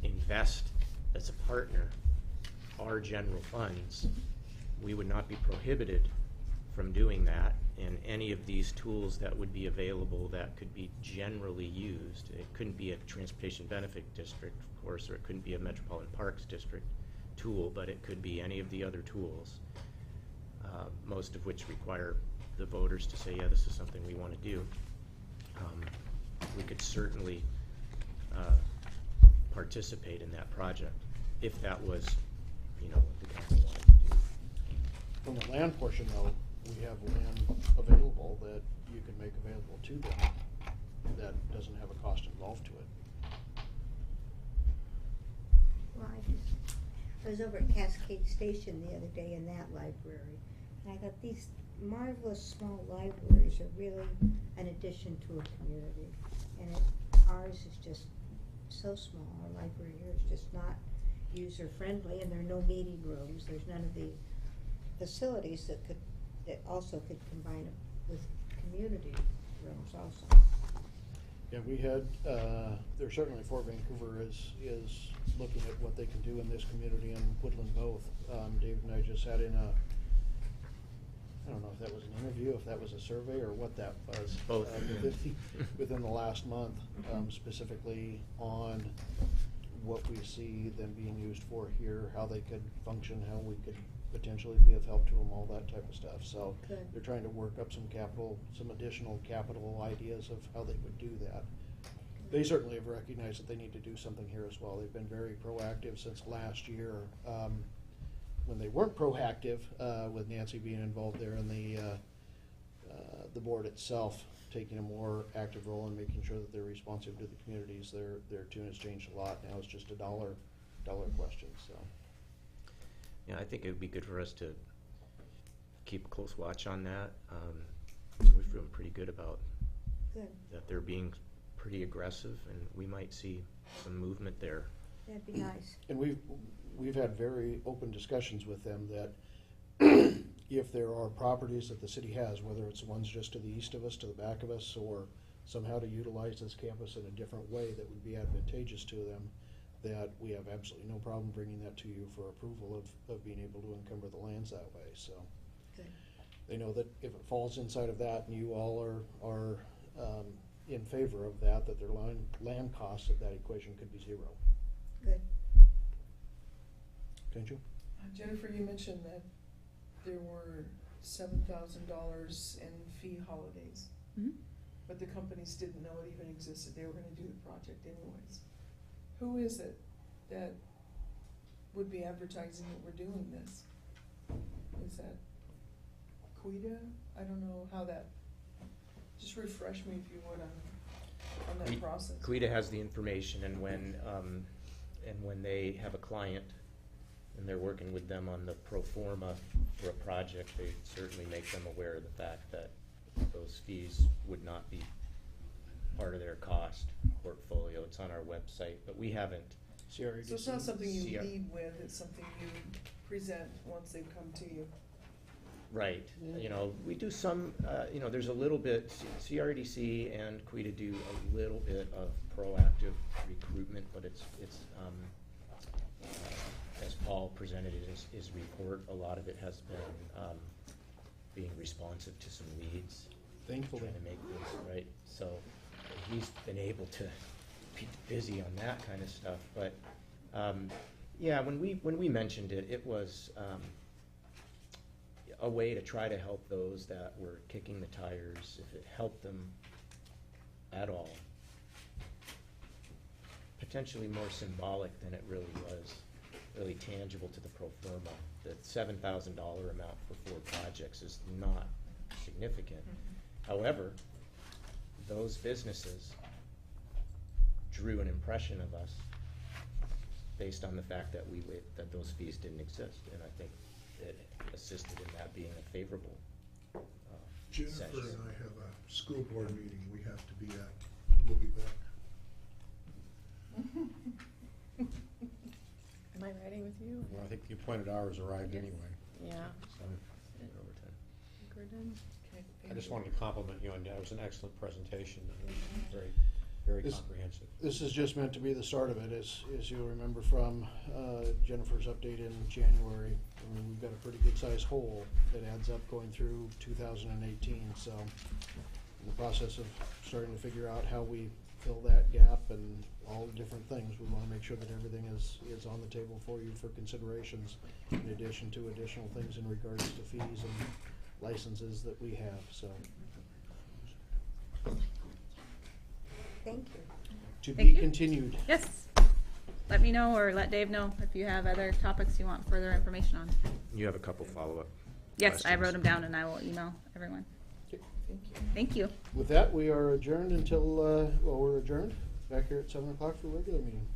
invest as a partner our general funds, we would not be prohibited from doing that, and any of these tools that would be available that could be generally used. It couldn't be a transportation benefit district, of course, or it couldn't be a metropolitan parks district tool, but it could be any of the other tools, most of which require the voters to say, yeah, this is something we want to do. We could certainly participate in that project if that was, what the council wanted to do. From the land portion, though, we have land available that you can make available to them that doesn't have a cost involved to it. Well, I was over at Cascade Station the other day in that library, and I thought these marvelous small libraries are really an addition to a community. And ours is just so small. Our library here is just not user-friendly, and there are no meeting rooms. There's none of the facilities that also could combine with community rooms also. Yeah, we had, there certainly for Vancouver is looking at what they can do in this community and Woodland both. David and I just had in I don't know if that was an interview, if that was a survey, or what that was. Both. Within the last month, specifically on what we see them being used for here, how they could function, how we could potentially be of help to them, all that type of stuff. So Good. they're trying to work up some additional capital ideas of how they would do that. They certainly have recognized that they need to do something here as well. They've been very proactive since last year. When they weren't proactive, with Nancy being involved there and the board itself taking a more active role in making sure that they're responsive to the communities, their tune has changed a lot. Now it's just a dollar question, so. Yeah, I think it would be good for us to keep a close watch on that. We're feeling pretty good about Good, that they're being pretty aggressive, and we might see some movement there. that'd be nice. And we've had very open discussions with them that if there are properties that the city has, whether it's ones just to the east of us, to the back of us, or somehow to utilize this campus in a different way that would be advantageous to them, that we have absolutely no problem bringing that to you for approval of being able to encumber the lands that way, so. Good. They know that if it falls inside of that and you all are in favor of that their land costs of that equation could be zero. Good. Don't you? Jennifer, you mentioned that there were $7,000 in fee holidays, Mhm. but the companies didn't know it even existed. They were gonna do the project anyways. Who is it that would be advertising that we're doing this? Is that Quita? I don't know how that, just refresh me if you would on that process. Quita has the information, and when they have a client and they're working with them on the pro forma for a project, they certainly make them aware of the fact that those fees would not be part of their cost portfolio. It's on our website, but we haven't. CREDC. So it's not something you CR lead with, it's something you present once they've come to you. Right, you know, we do some, you know, there's a little bit, CRDC and Quita do a little bit of proactive recruitment, but it's as Paul presented in his report, a lot of it has been being responsive to some leads. Thankfully. Trying to make things right, so he's been able to be busy on that kind of stuff, but, yeah, when we mentioned it, it was, a way to try to help those that were kicking the tires, if it helped them at all. Potentially more symbolic than it really was, really tangible to the pro forma. The $7,000 amount for 4 projects is not significant. However, those businesses drew an impression of us based on the fact that that those fees didn't exist, and I think it assisted in that being a favorable Jennifer session. and I have a school board meeting we have to be at. We'll be back. Am I riding with you? Well, I think the appointed hours arrived anyway. Yeah. So I think we're done. Okay, I thank just you. wanted to compliment you on that. It was an excellent presentation. It was very, very This- comprehensive. This is just meant to be the start of it, as you'll remember from Jennifer's update in January. I mean, we've got a pretty good sized hole that adds up going through 2018, so in the process of starting to figure out how we fill that gap and all the different things, we wanna make sure that everything is on the table for you for considerations, in addition to additional things in regards to fees and licenses that we have, so. Thank you. To Thank be you. continued. Yes. Let me know or let Dave know if you have other topics you want further information on. You have a couple follow-up Yes, I questions. wrote them down and I will email everyone. Okay. Thank you. Thank you. With that, we are adjourned until, we're adjourned, back here at 7 o'clock for regular meeting.